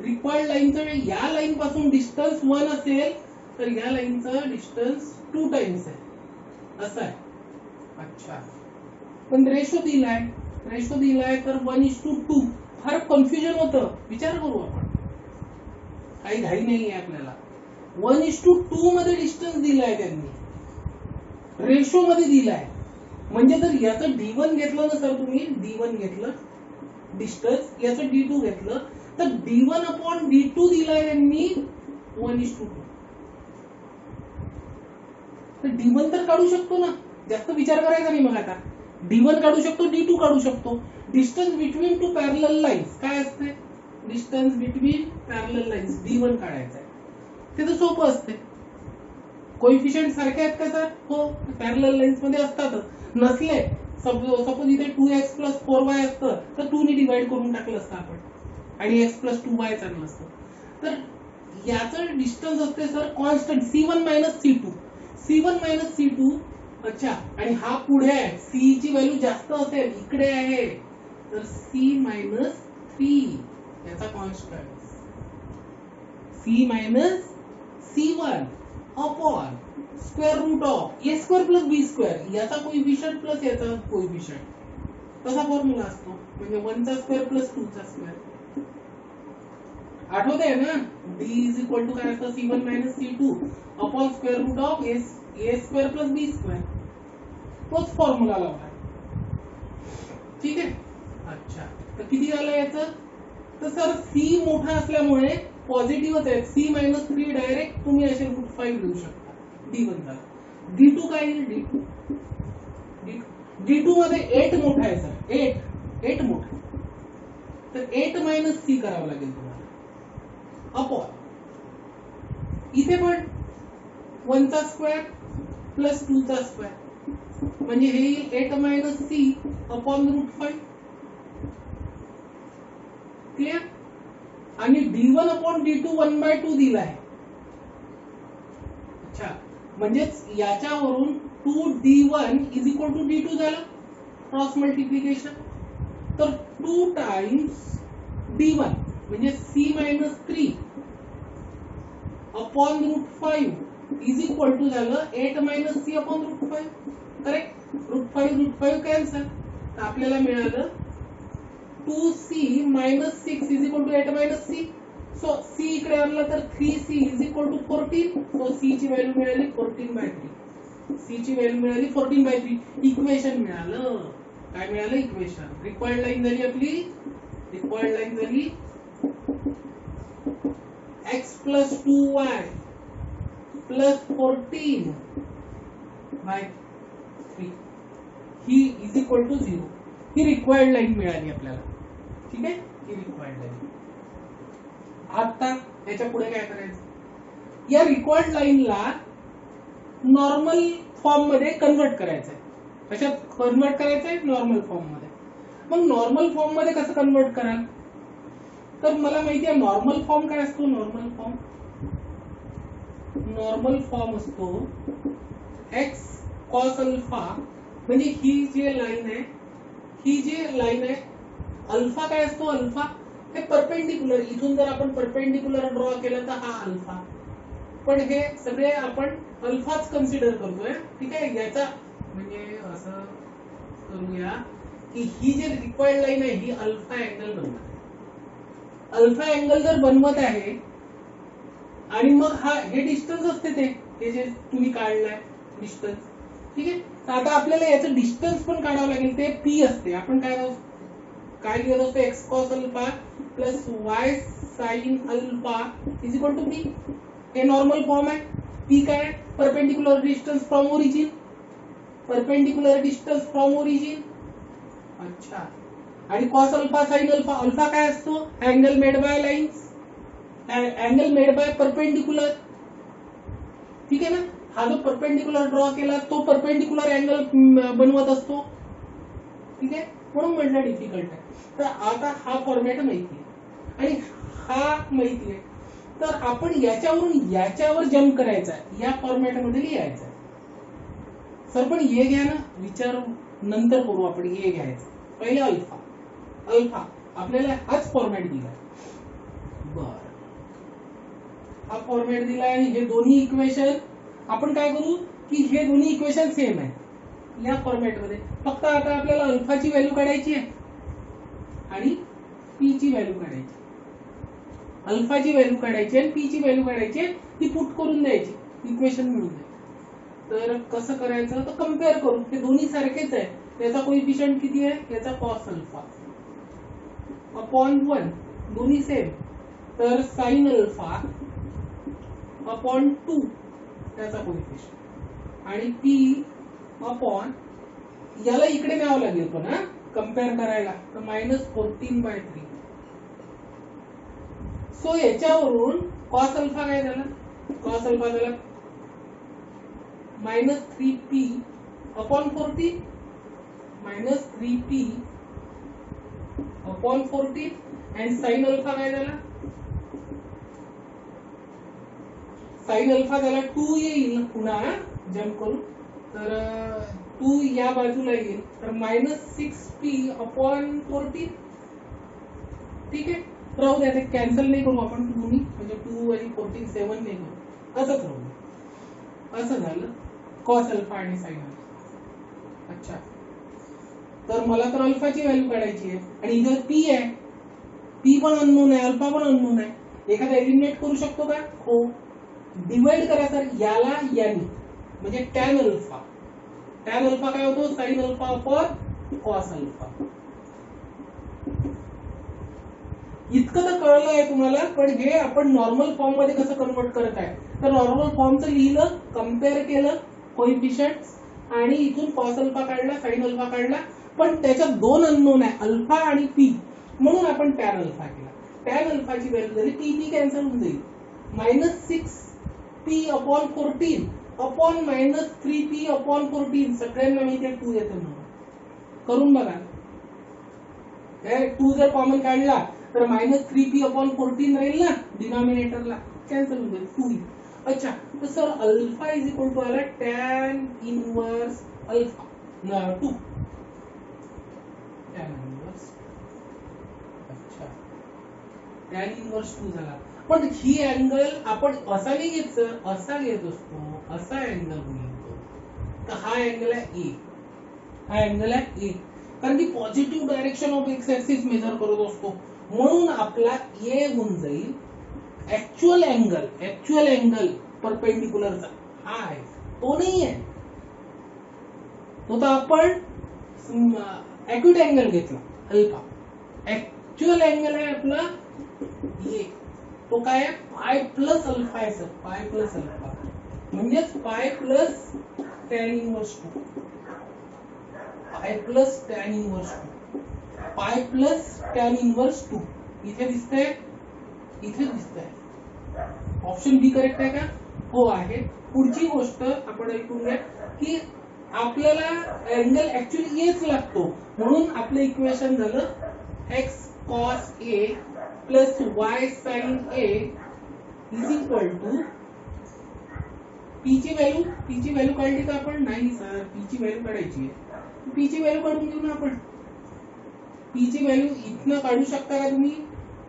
रिक्वायर्ड लाईनचं या लाईन पासून डिस्टन्स 1 असेल तर या लाईनचं डिस्टन्स 2 टाइम्स आहे, असं आहे. अच्छा, पण रेशो दिलाय तर 1:2. फार कन्फ्युजन होतं. विचार करू आपण, काही घाई नाही आहे आपल्याला. 1:2 मध्ये डिस्टन्स दिलाय त्यांनी, रेशो मध्ये दिलाय. म्हणजे जर याचं d1 घेतलं ना सर, तुम्ही d1 घेतलं डिस्टन्स, याचं d2 घेतलं तर d1/d2 दिलाय त्यांनी 1:2. तर d1 तर काढू शकतो ना, जास्त विचार करायचा नाही. मग आता d1 काढू शकतो, d2 काढू शकतो. Distance between two parallel lines काय असते? Distance between parallel lines d1 काढायचं आहे. ते तर सोपं असते. कोइफिशियंट सारखे आहेत का सर? हो, पॅरलल लाईन्स मध्ये असतातच. नसले, सपोज इथे 2x प्लस 4y असतं तर 2 ने डिवाइड करून टाकलं असतं आपण, आणि x प्लस 2y चाललं असतं. तर याचं डिस्टन्स असते sir constant c1 minus c2. अच्छा, आणि हा पुढे आहे, c ची व्हॅल्यू जास्त असेल, इकडे आहे तर c-3 याचा constant, c-c1 upon square root of a square plus b square, याचा कोइफिशियंट प्लस याचा कोइफिशियंट. तसा फॉर्म्युला असतो, म्हणजे 1 चा स्क्वेअर प्लस 2 चा स्क्वेअर. आठवतंय ना? d इज इक्वल टू काय असतं? c1 minus c2 upon square root of a square plus b square. तोच फॉर्म्युला लावला. ठीक आहे. अच्छा, तर किती झालं याचं? तर सर c मोठा असल्यामुळे पॉझिटिव्हच आहे. c-3 डायरेक्ट तुम्ही असे √5 लिहू शकता. d1 झाला. d2 काय येईल? d2 मध्ये 8 मोठा आहे सर, 8 मोठा. तर 8 - c करावं लागेल तुम्हाला, अपॉन इथे पण 1 चा स्क्वेअर प्लस 2 चा स्क्वेअर, म्हणजे हे येईल 8 - c अपॉन √5. क्लिअर? आणि d1 अपॉन d2 1/2 दिला आहे. अच्छा, म्हणजेच याच्यावरून 2d1 is equal to d2 झालं क्रॉस मल्टिप्लिकेशन. तर 2 टाइम्स d1 म्हणजे c minus 3 upon √5 is equal to झालं 8 minus c upon √5. Correct. √5 cancel. तर आपल्याला मिळालं 2c minus 6 is equal to 8 minus c. So c इकडे आणलं तर 3c is equal to 14. So c ची व्हॅल्यू मिळाली 14/3. c ची व्हॅल्यू मिळाली 14/3. इक्वेशन मिळालं. काय मिळालं? इक्वेशन. रिक्वायर्ड लाईन झाली आपली. रिक्वायर्ड लाईन झाली x प्लस 2y प्लस 14/3 ही इज इक्वल टू 0. ही रिक्वायर्ड लाईन मिळाली आपल्याला. ठीक आहे. ही रिक्वायर्ड लाईन. आता याच्या पुढे काय करायचं? या रिक्वायर्ड लाईनला नॉर्मल फॉर्म मध्ये कन्वर्ट करायचंय. कशात कन्वर्ट करायचंय? नॉर्मल फॉर्म मध्ये. मग नॉर्मल फॉर्म मध्ये कसं कन्वर्ट कराल? तर मला माहिती आहे नॉर्मल फॉर्म काय असतो. नॉर्मल फॉर्म असतो x cos अल्फा. म्हणजे ही जी लाईन आहे अल्फा काय असतो? अल्फा हे परपेंडिक्युलर. इथून जर आपण परपेंडिक्युलर ड्रॉ केलं तर हा अल्फा. पण हे सगळे आपण अल्फाच कन्सिडर करतोय. ठीक आहे. याचा म्हणजे असं करूया की ही जी रिक्वायर्ड लाईन आहे ही अल्फा अँगल बनवत आहे. अल्फा अँगल जर बनवत आहे आणि मग हे डिस्टन्स असते ते जे तुम्ही काढलाय डिस्टन्स. ठीक आहे. तर आता आपल्याला याचं डिस्टन्स पण काढावं लागेल. ते p असते. आपण काय लिहित असतो? x cos alpha plus y sin alpha is equal to p. हे नॉर्मल फॉर्म आहे. p काय? Perpendicular distance from origin. अच्छा. आणि cos alpha sin alpha. Alpha काय असतो? Angle made by lines. Angle made by perpendicular. ठीक आहे ना. हा जो परपेंडिक्युलर ड्रॉ केला तो परपेंडिक्युलर अँगल बनवत असतो. ठीक आहे. म्हणून म्हटलं डिफिकल्ट आहे. तर आता हा फॉर्मॅट माहिती आहे आणि हा माहिती आहे. तर आपण याच्यावरून याच्यावर जम्प करायचा आहे. या फॉर्मॅट मध्ये लिहायचं आहे. सर पण ये घ्या ना. विचार नंतर करू आपण. ये घ्यायचं पहिले. अल्फा आपल्याला हाच फॉर्मॅट दिलाय. बर. हा फॉर्मॅट दिलाय आणि हे दोन्ही इक्वेशन आपण काय करू की हे दोन्ही इक्वेशन सेम आहे या फॉर्मॅट मध्ये. फक्त आता आपल्याला अल्फाची व्हॅल्यू काढायची आहे आणि पी ची व्हॅल्यू काढायची. अल्फाची व्हॅल्यू काढायची आणि पी ची व्हॅल्यू काढायची. ती पुट करून द्यायची. इक्वेशन मिळून जाईल. तर कसं करायचं? तर कम्पेअर करू. हे दोन्ही सारखेच आहे. याचा कोएफिशियंट किती आहे? याचा cos अल्फा अपॉन 1 दोन्ही सेम. तर sin अल्फा अपॉन 2 त्याचा कोएफिशियंट आणि p अपॉन याला इकडे न्यावं लागेल पण कम्पेअर करायला. तर -14/3. सो याच्यावरून cos अल्फा काय झाला? cos अल्फा झाला -3p अपॉन 14. -3p upon 14. आणि sin अल्फा काय झाला? sin अल्फा झाला 2 येईल. पुन्हा जम्प करू तर 2 या बाजूला येईल. तर -6p अपॉन 14. ठीक आहे. राहू द्या. ते कॅन्सल नाही करू आपण दोन्ही. म्हणजे 2 आणि 14 7 नाही करू. असंच राहू. असं झालं cos अल्फा आणि sin अल्फा. अच्छा. तर मला तर अल्फाची व्हॅल्यू काढायची आहे आणि इथं p आहे. p पण अननोन आहे. अल्फा पण अननोन आहे. एखादा एलिमिनेट करू शकतो का? हो. डिवाइड करा सर याला यानी. म्हणजे tan अल्फा. tan अल्फा काय होतो? sin alpha upon cos alpha. इतकं तर कळलं आहे तुम्हाला. पण हे आपण नॉर्मल फॉर्म मध्ये कसं कन्वर्ट करत आहे? तर नॉर्मल फॉर्मचं लिहिलं, कम्पेअर केलं कोएफिशियंट्स आणि इथून cos अल्फा काढला, sin अल्फा काढला. पण त्याच्यात दोन अननोन आहे अल्फा आणि p. म्हणून आपण tan अल्फा केला. tan अल्फाची व्हॅल्यू झाली p कॅन्सल होऊन जाईल. -6p upon 14 upon -3p upon 14. सगळ्यांना माहिती आहे 2 येतं म्हणून. करून बघा. 2 जर कॉमन काढला तर -3p/14 राहील ना डिनॉमिनेटरला, कॅन्सल होऊन जाईल, 2 येईल. अच्छा, तर sir alpha is equal to आला tan inverse alpha 2 tan inverse, अच्छा tan इनवर्स 2 झाला. पण ही अँगल आपण असा नाही घेत सर, असा घेत असतो, असा अँगल घेतो. तर हा अँगल आहे ए, हा अँगल आहे ए, कारण की positive direction of x axis measure करत असतो, म्हणून आपला ए होऊन जाईल ऍक्च्युअल अँगल परपेंडिक्युलरचा हा आहे, तो नाही आहे. तो तर आपण ॲक्यूट अँगल घेतला अल्फा, ऍक्च्युअल अँगल आहे आपला ए, तो काय आहे पाय प्लस अल्फा आहे सर, पाय प्लस अल्फा म्हणजेच पाय प्लस टॅन इनवर्स 2, पाय प्लस टॅन इनवर्स 2, पाय प्लस टॅन इनवर्स 2. इथे दिसतंय, इथे दिसतंय. ऑप्शन बी करेक्ट आहे का? हो आहे. पुढची गोष्ट आपण ऐकून घ्या की आपल्याला अँगल ऍक्च्युअली एच लागतो, म्हणून आपलं इक्वेशन झालं x cos a plus y sin a is equal to P ची व्हॅल्यू काढली का आपण? नाही सर, पी ची व्हॅल्यू काढायची आहे. पी ची व्हॅल्यू काढून घेऊ ना आपण. पी ची व्हॅल्यू इथनं काढू शकता का तुम्ही?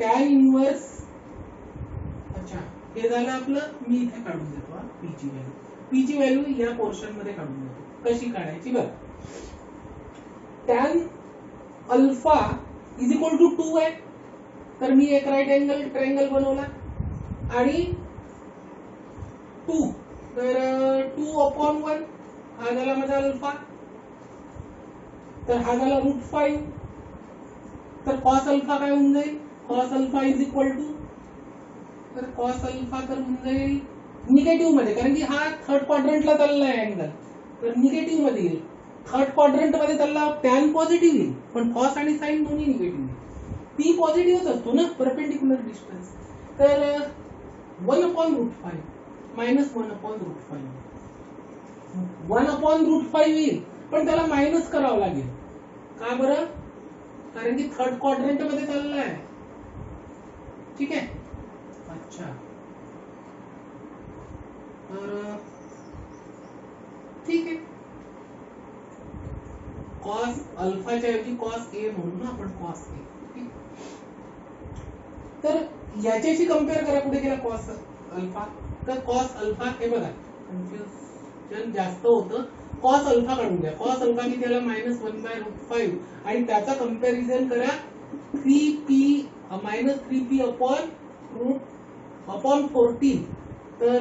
टॅन इनवर्स, अच्छा हे झालं आपलं, मी इथे काढून देतो पी ची व्हॅल्यू. पी ची व्हॅल्यू या पोर्शन मध्ये काढून देतो. कशी काढायची बघ. Tan alpha is equal to 2 आहे, तर मी एक राईट अँगल ट्रायंगल बनवला आणि 2, तर 2/1 हा झाला माझा अल्फा, तर हा झाला √5. तर कॉस अल्फा काय होऊन जाईल? Cos alpha is equal to, तर कॉस अल्फा तर होऊन जाईल निगेटिव्ह मध्ये, कारण की हा थर्ड क्वाड्रंटला चालला आहे अँगल, तर निगेटिव्ह मध्ये येईल. थर्ड क्वाड्रंट मध्ये चालला टॅन पॉझिटिव्ह येईल, पण कॉस आणि साइन दोन्ही निगेटिव्ह येईल. पी पॉझिटिव्हच असतो ना, परपेंडिक्युलर डिस्टन्स. तर 1/√5 मायनस 1/√5, 1/√5 येईल, पण त्याला मायनस करावं लागेल. का बरं? कारण की थर्ड क्वाड्रंट मध्ये चालला आहे. ठीक आहे, अच्छा तर ठीक आहे, कॉस अल्फाच्या ऐवजी कॉस ए म्हणून ना आपण, कॉस ए. तर याच्याशी कम्पेअर करा, कुठे गेला कॉस अल्फा? तर कॉस अल्फा हे बघा, कन्फ्युजन जास्त होतं. कॉस अल्फा काढून घ्या. कॉस अल्फा किती आला? -1/√5, आणि त्याचा कंपॅरिझन करा 3p -3p/√14, तर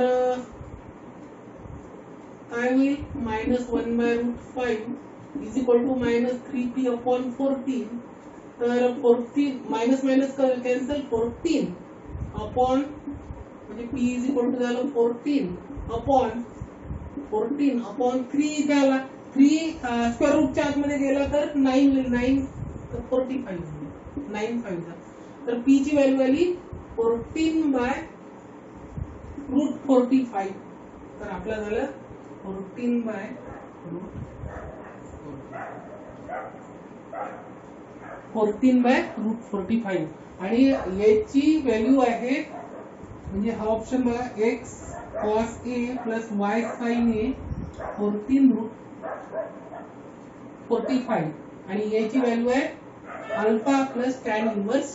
काय होईल? -1/√5 इज इक्वल टू -3p/14, तर 14 मायनस मायनस कॅन्सल, 14 अपॉन म्हणजे p इज इक्वल टू झालं 14/3 इथे आला. 3 स्क्वेअर रूटच्या आतमध्ये गेला तर 9 होईल, 9 तर 45 होईल, 9/5. तर p ची व्हॅल्यू आली 14/√45, तर आपला झालं 14/√45, आणि याची व्हॅल्यू आहे म्हणजे हा ऑप्शन बघा, x cos a plus y sin a 14/45, आणि याची व्हॅल्यू आहे अल्फा प्लस टॅन इनवर्स.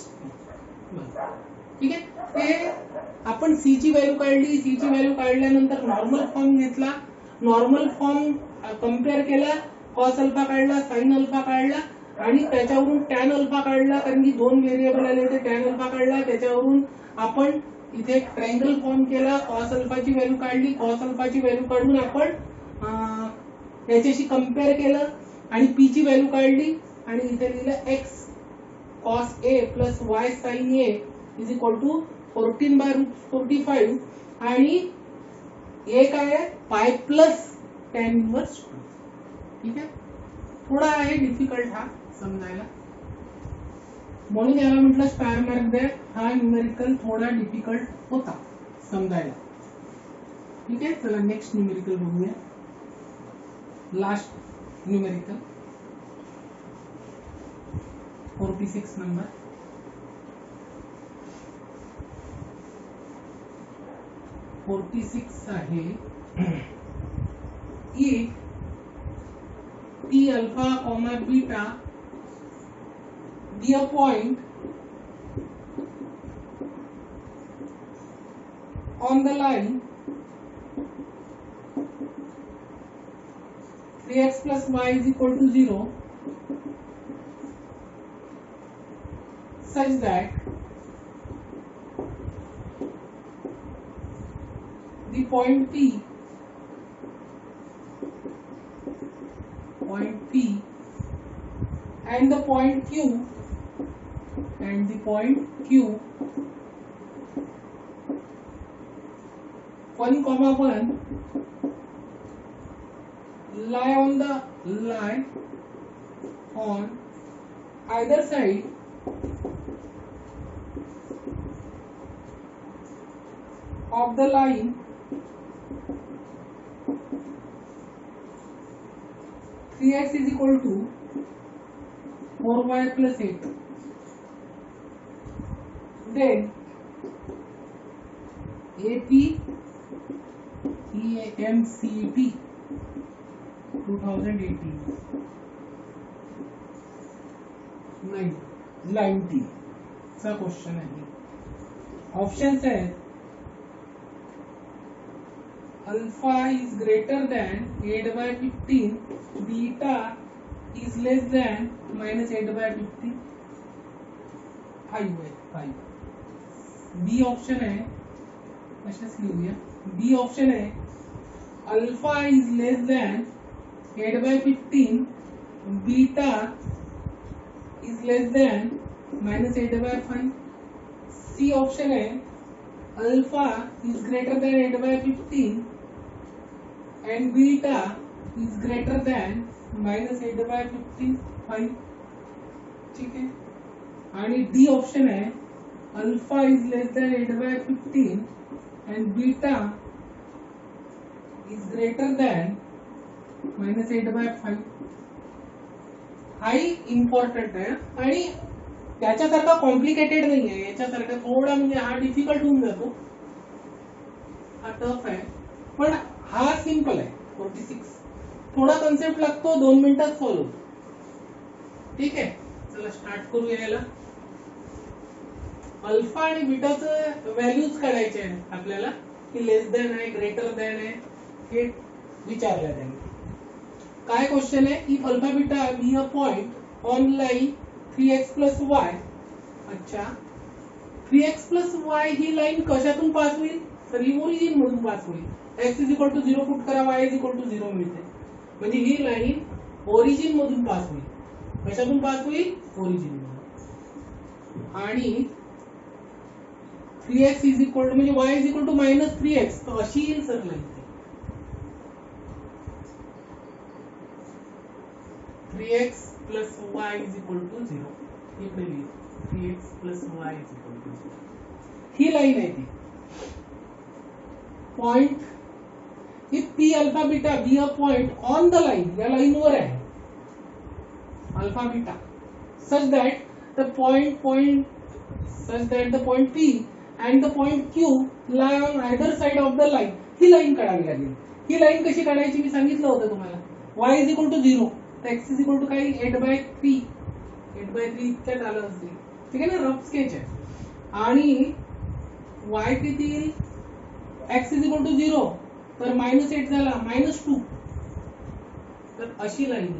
ठीक आहे, ते आपण सी ची व्हॅल्यू काढली. सी ची व्हॅल्यू काढल्यानंतर नॉर्मल फॉर्म घेतला, नॉर्मल फॉर्म कम्पेअर केला, कॉस अल्फा काढला, साइन अल्फा काढला, आणि त्याच्यावरून टॅन अल्फा काढला, कारण की 2 व्हेरिएबल आले होते. टॅन अल्फा काढला, त्याच्यावरून आपण इथे एक ट्रायंगल फॉर्म केला, कॉस अल्फाची व्हॅल्यू काढली, कॉस अल्फाची व्हॅल्यू काढून आपण याच्याशी कम्पेअर केलं, आणि पी ची व्हॅल्यू काढली, आणि इथे लिहिलं x cos a plus y sin a is equal to 14/√45, आणि a काय आहे? Pi plus tan inverse 2. ठीक आहे, थोडा आहे डिफिकल्ट हा समजायला, म्हणून याला म्हटलं स्टार मार्क द्या. हा न्यूमेरिकल थोडा डिफिकल्ट होता समजायला. ठीक आहे, चला नेक्स्ट न्यूमेरिकल बघूया. Last numerical 46 number. 46 आहे if p alpha comma beta be a point on the line 3x plus y is equal to 0 such that the point P and the point Q one comma one lie on either side of the line 3x is equal to 4y plus 8. Then AP EMCT 2018 90 चा question आहे. Options आहेत alpha is greater than 8/15, beta is less than -8/15, 5 आहे 5. B option आहे, अशाच लिहूया. B option आहे alpha is less than 8/15, beta is less than -8/5. C option आहे alpha is greater than 8/15 and beta is greater than -8/15, 5. ठीक है. आणि D option आहे alpha is less than 8/15 and beta is greater than -8/5. हाही important आहे आणि याच्यासारखा complicated नाही आहे. याच्यासारखा थोडा म्हणजे हा डिफिकल्ट होऊन जातो, हा टफ आहे, पण हा सिंपल आहे. 46 थोडा कन्सेप्ट लागतो, 2 मिनिटात सॉल्व्ह होतो. ठीक आहे, चला स्टार्ट करूया. याला अल्फा आणि बीटाचं व्हॅल्यूज काढायचे आहे आपल्याला, की लेस दॅन आहे ग्रेटर दॅन आहे हे विचारलं त्यांनी. काय क्वेश्चन आहे, if alpha beta be a point on line 3x plus y. अच्छा, 3x plus y ही लाइन कशातून पास होईल, तर ही ओरिजिन मधून पास होईल. x is equal to 0 put करा, y is equal to 0 मिळते. म्हणजे ही लाइन ओरिजिन मधून पास होईल. कशातून पास होईल, ओरिजिन मधून. आणि 3x is equal to म्हणजे y is equal to -3x, तर अशी येईल sir line. 3x plus y is equal to 0. इकडे लिहू 3x plus y is equal to 0. He line आहे ती point. If p alpha beta be a point on the line, या line वर आहे alpha beta, such that the point P and the point Q lie on either side of the line. He line काढावी लागेल. ही line कशी काढायची मी सांगितलं होतं तुम्हाला. y is equal to 0, तर x is equal to काय 8/3 इतक्यात आलं असेल. ठीक आहे ना, रफ स्केच आहे. आणि y किती येईल, x is equal to 0, तर -8 झाला -2, तर अशी लाइन.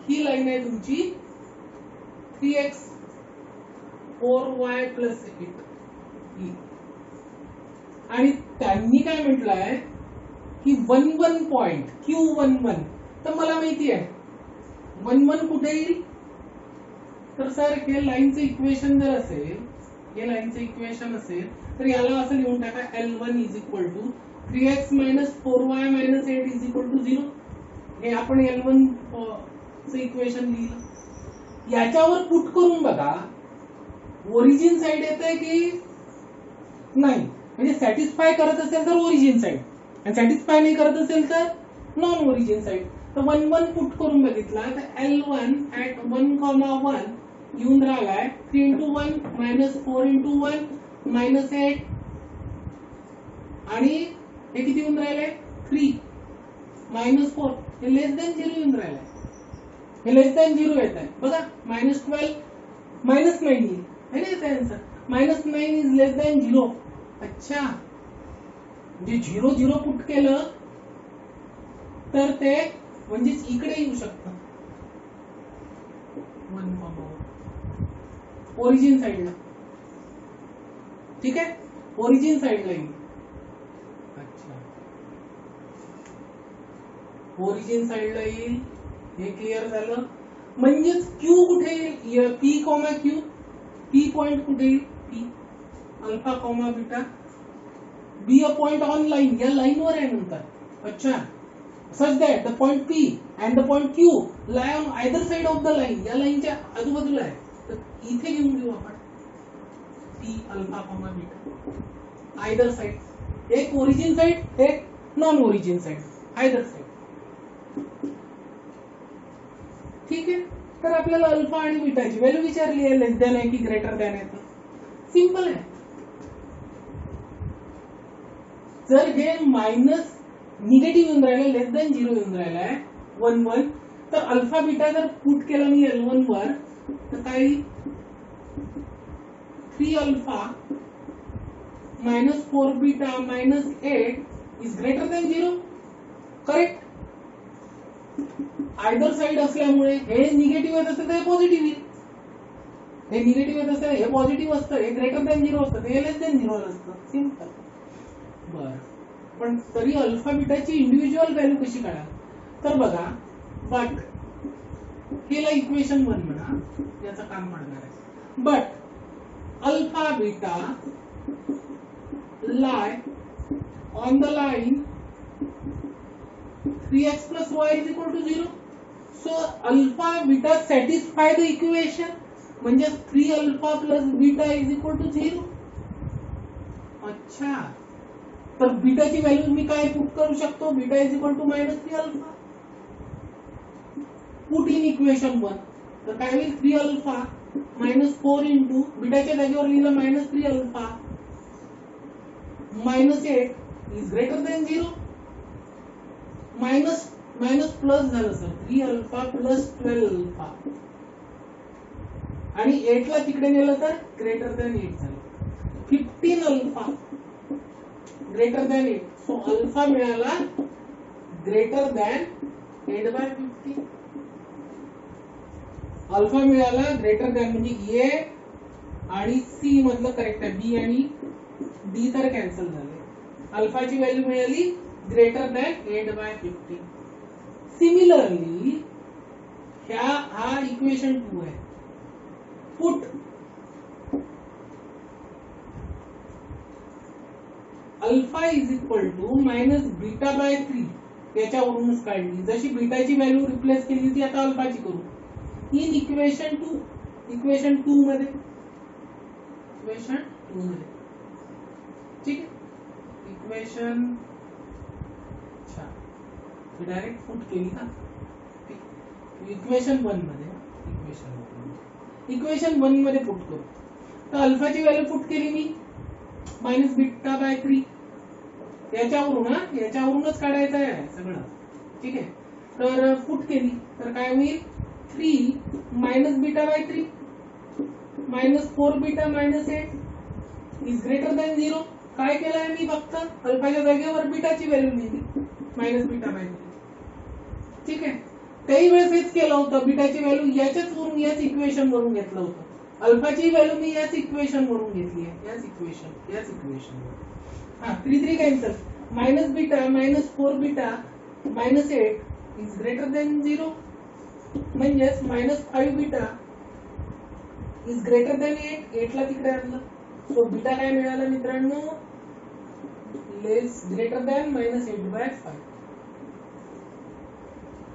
ही लाइन आहे तुमची 3x 4y plus 8. आणि त्यांनी काय म्हटलंय की 1 पॉइंट Q11, तर मला माहिती आहे 1 कुठे येईल, तर सर हे लाइनचं इक्वेशन जर असेल, हे लाइनचं इक्वेशन असेल, तर याला असं लिहून टाका L1 is equal to 3x minus 4y minus 8 is equal to 0. हे आपण L1 चं इक्वेशन लिहिलं. याच्यावर पुट करून बघा ओरिजिन साइड येते की नाही. म्हणजे सॅटिस्फाय करत असेल तर ओरिजिन साइड, आणि सॅटिस्फाय नाही करत असेल तर नॉन ओरिजिन साइड. तर 1 पुट करून बघितला तर L1 at 1,1 येऊन राहिलाय 3 into 1 minus 4 into 1 minus 8 आणि हे किती येऊन राहिले 3 -4 हे लेस दॅन 0 येऊन राहिले हे लेस दॅन 0 येत आहे बघा -12 -9 येईल है ना याचा आन्सर -9 इज लेस दॅन 0 अच्छा म्हणजे 0 0 पुट केलं तर ते म्हणजे इकडे येऊ शकतं ओरिजिन साइडला ठीक आहे ओरिजिन साइडला येईल अच्छा ओरिजिन साइडला येईल हे क्लिअर झालं म्हणजेच क्यू कुठे येईल P comma Q P point कुठे येईल P alpha comma beta be a point on line या लाइन वर आहे नंतर अच्छा such that the point P and the point Q lie on either side of the line या लाईनच्या आजूबाजूला आहे तर इथे घेऊन घेऊ आपण P alpha comma beta either side एक ओरिजिन साइड एक non origin side either side ठीक आहे तर आपल्याला अल्फा आणि बीटाची व्हॅल्यू विचारली आहे लेस दॅन आहे की ग्रेटर दॅन आहे सिंपल आहे जर हे मायनस निगेटिव्ह येऊन राहिलं लेस दॅन 0 येऊन राहिलं आहे 1 1 तर अल्फा बीटा जर पुट केलं मी L1 वर तर काय 3 alpha -4 beta -8 is greater than 0 correct either side असल्यामुळे हे निगेटिव्ह येत असतं तर हे पॉझिटिव्ह येईल हे निगेटिव्ह येत असतं हे पॉझिटिव्ह असतं हे ग्रेटर दॅन 0 असतं हे लेस दॅन 0 असतं सिंपल बरं पण तरी अल्फा बीटाची इंडिव्हिज्युअल व्हॅल्यू कशी काढा तर बघा बट केला इक्वेशन 1 म्हणा याचं काम पडणार आहे but alpha beta lie on the line 3x plus y is equal to 0 so alpha beta satisfy the equation म्हणजे 3 alpha plus beta is equal to 0 अच्छा तर बीटाची व्हॅल्यू मी काय पुट करू शकतो beta is equal to -3 alpha put in equation 1 तर काय होईल 3 alpha -4 into बीटाच्या जागेवर लिहिलं -3 alpha -8 is greater than 0 minus plus झालं सर 3 अल्फा प्लस 12 अल्फा आणि 8 ला तिकडे नेलं तर ग्रेटर दॅन 8 झालं 15 alpha greater than 8 so alpha मिळाला ग्रेटर दॅन 8/50 अल्फा मिळाला ग्रेटर दॅन म्हणजे ए आणि सी मधलं करेक्ट आहे बी आणि डी तर कॅन्सल झाले अल्फाची व्हॅल्यू मिळाली ग्रेटर दॅन 8/50 सिमिलरली हा इक्वेशन 2 आहे put alpha is equal to -β/3 याच्यावरूनच काढली जशी बीटाची व्हॅल्यू रिप्लेस केली ती आता अल्फाची करू इन इक्वेशन 2 मध्ये ठीक आहे इक्वेशन अच्छा डायरेक्ट पुट केली ना इक्वेशन 1 मध्ये इक्वेशन 1 मध्ये पुट करू तर अल्फाची व्हॅल्यू पुट केली मी -β/3 याच्यावरूनच काढायचं आहे सगळं ठीक आहे तर पुट केली तर काय होईल 3 -β/3 -4 बीटा -8 इज ग्रेटर दॅन 0 काय केलंय मी फक्त अल्फाच्या जागेवर बीटाची व्हॅल्यू लिहिली -β/3 ठीक आहे त्याही वेळेस हेच केलं होतं बीटाची व्हॅल्यू याच इक्वेशन वरून घेतलं होतं अल्फाची व्हॅल्यू मी याच इक्वेशन वरून घेतली आहे याच इक्वेशन हा 3 cancel -β -4 beta -8 is greater than 0 म्हणजेच -5 बीटा इज ग्रेटर दॅन 8 ला तिकडे आणलं सो बीटा काय मिळालं मित्रांनो लेस ग्रेटर दॅन -8/5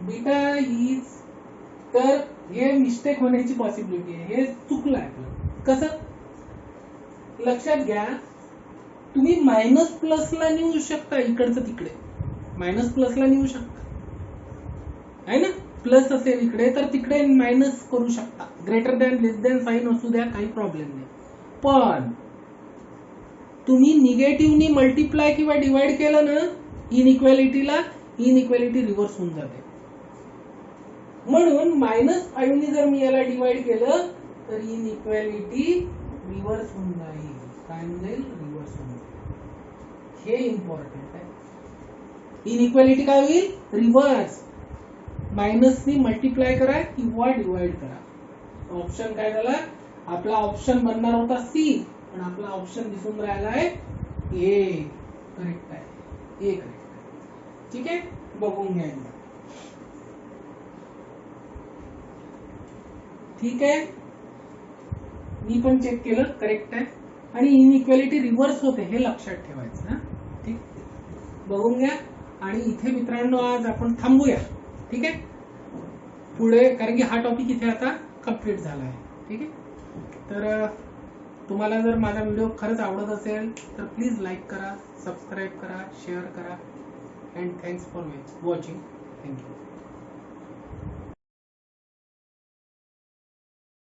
बीटा इज तर हे मिस्टेक होण्याची पॉसिबिलिटी आहे हे चुकलं आहे कसं लक्षात घ्या तुम्ही मायनस प्लस ला नेऊ शकता इकडचं तिकडे मायनस प्लस ला नेऊ शकता आहे ना प्लस असेल इकडे तर तिकडे मायनस करू शकता ग्रेटर दॅन लेस दॅन साइन असू द्या काही प्रॉब्लेम नाही पण तुम्ही निगेटिव्हनी मल्टिप्लाय किंवा डिवाइड केलं ना इनइक्वॅलिटीला, इनइक्वॅलिटी रिव्हर्स होऊन जाते. म्हणून -5 ने जर मी याला डिवाइड केलं तर इनइक्वॅलिटी रिव्हर्स होऊन जाईल. काय होऊन जाईल? रिव्हर्स होऊन जाईल. हे इम्पॉर्टंट आहे. इनइक्वॅलिटी काय होईल? रिव्हर्स. मायनसनी मल्टिप्लाय करा किंवा डिवाइड करा. ऑप्शन काय झाला? आपला ऑप्शन बनणार होता सी, पण आपला ऑप्शन दिसून राहिला आहे ए. करेक्ट आहे. ए करेक्ट आहे. ठीक आहे, बघून घ्या एकदा. ठीक आहे, मी पण चेक केलं, करेक्ट आहे. आणि इनइक्वॅलिटी रिव्हर्स होते हे लक्षात ठेवायचं. हा ठीक, बघून घ्या. आणि इथे मित्रांनो आज आपण थांबूया. ठीक आहे, पुढे, कारण की हा टॉपिक इथे आता कंप्लीट झाला आहे. ठीक आहे, तर तुम्हाला जर माझा व्हिडिओ खरंच आवडत असेल तर प्लीज लाईक करा, सबस्क्राईब करा, शेअर करा. And thanks for watching. Thank you.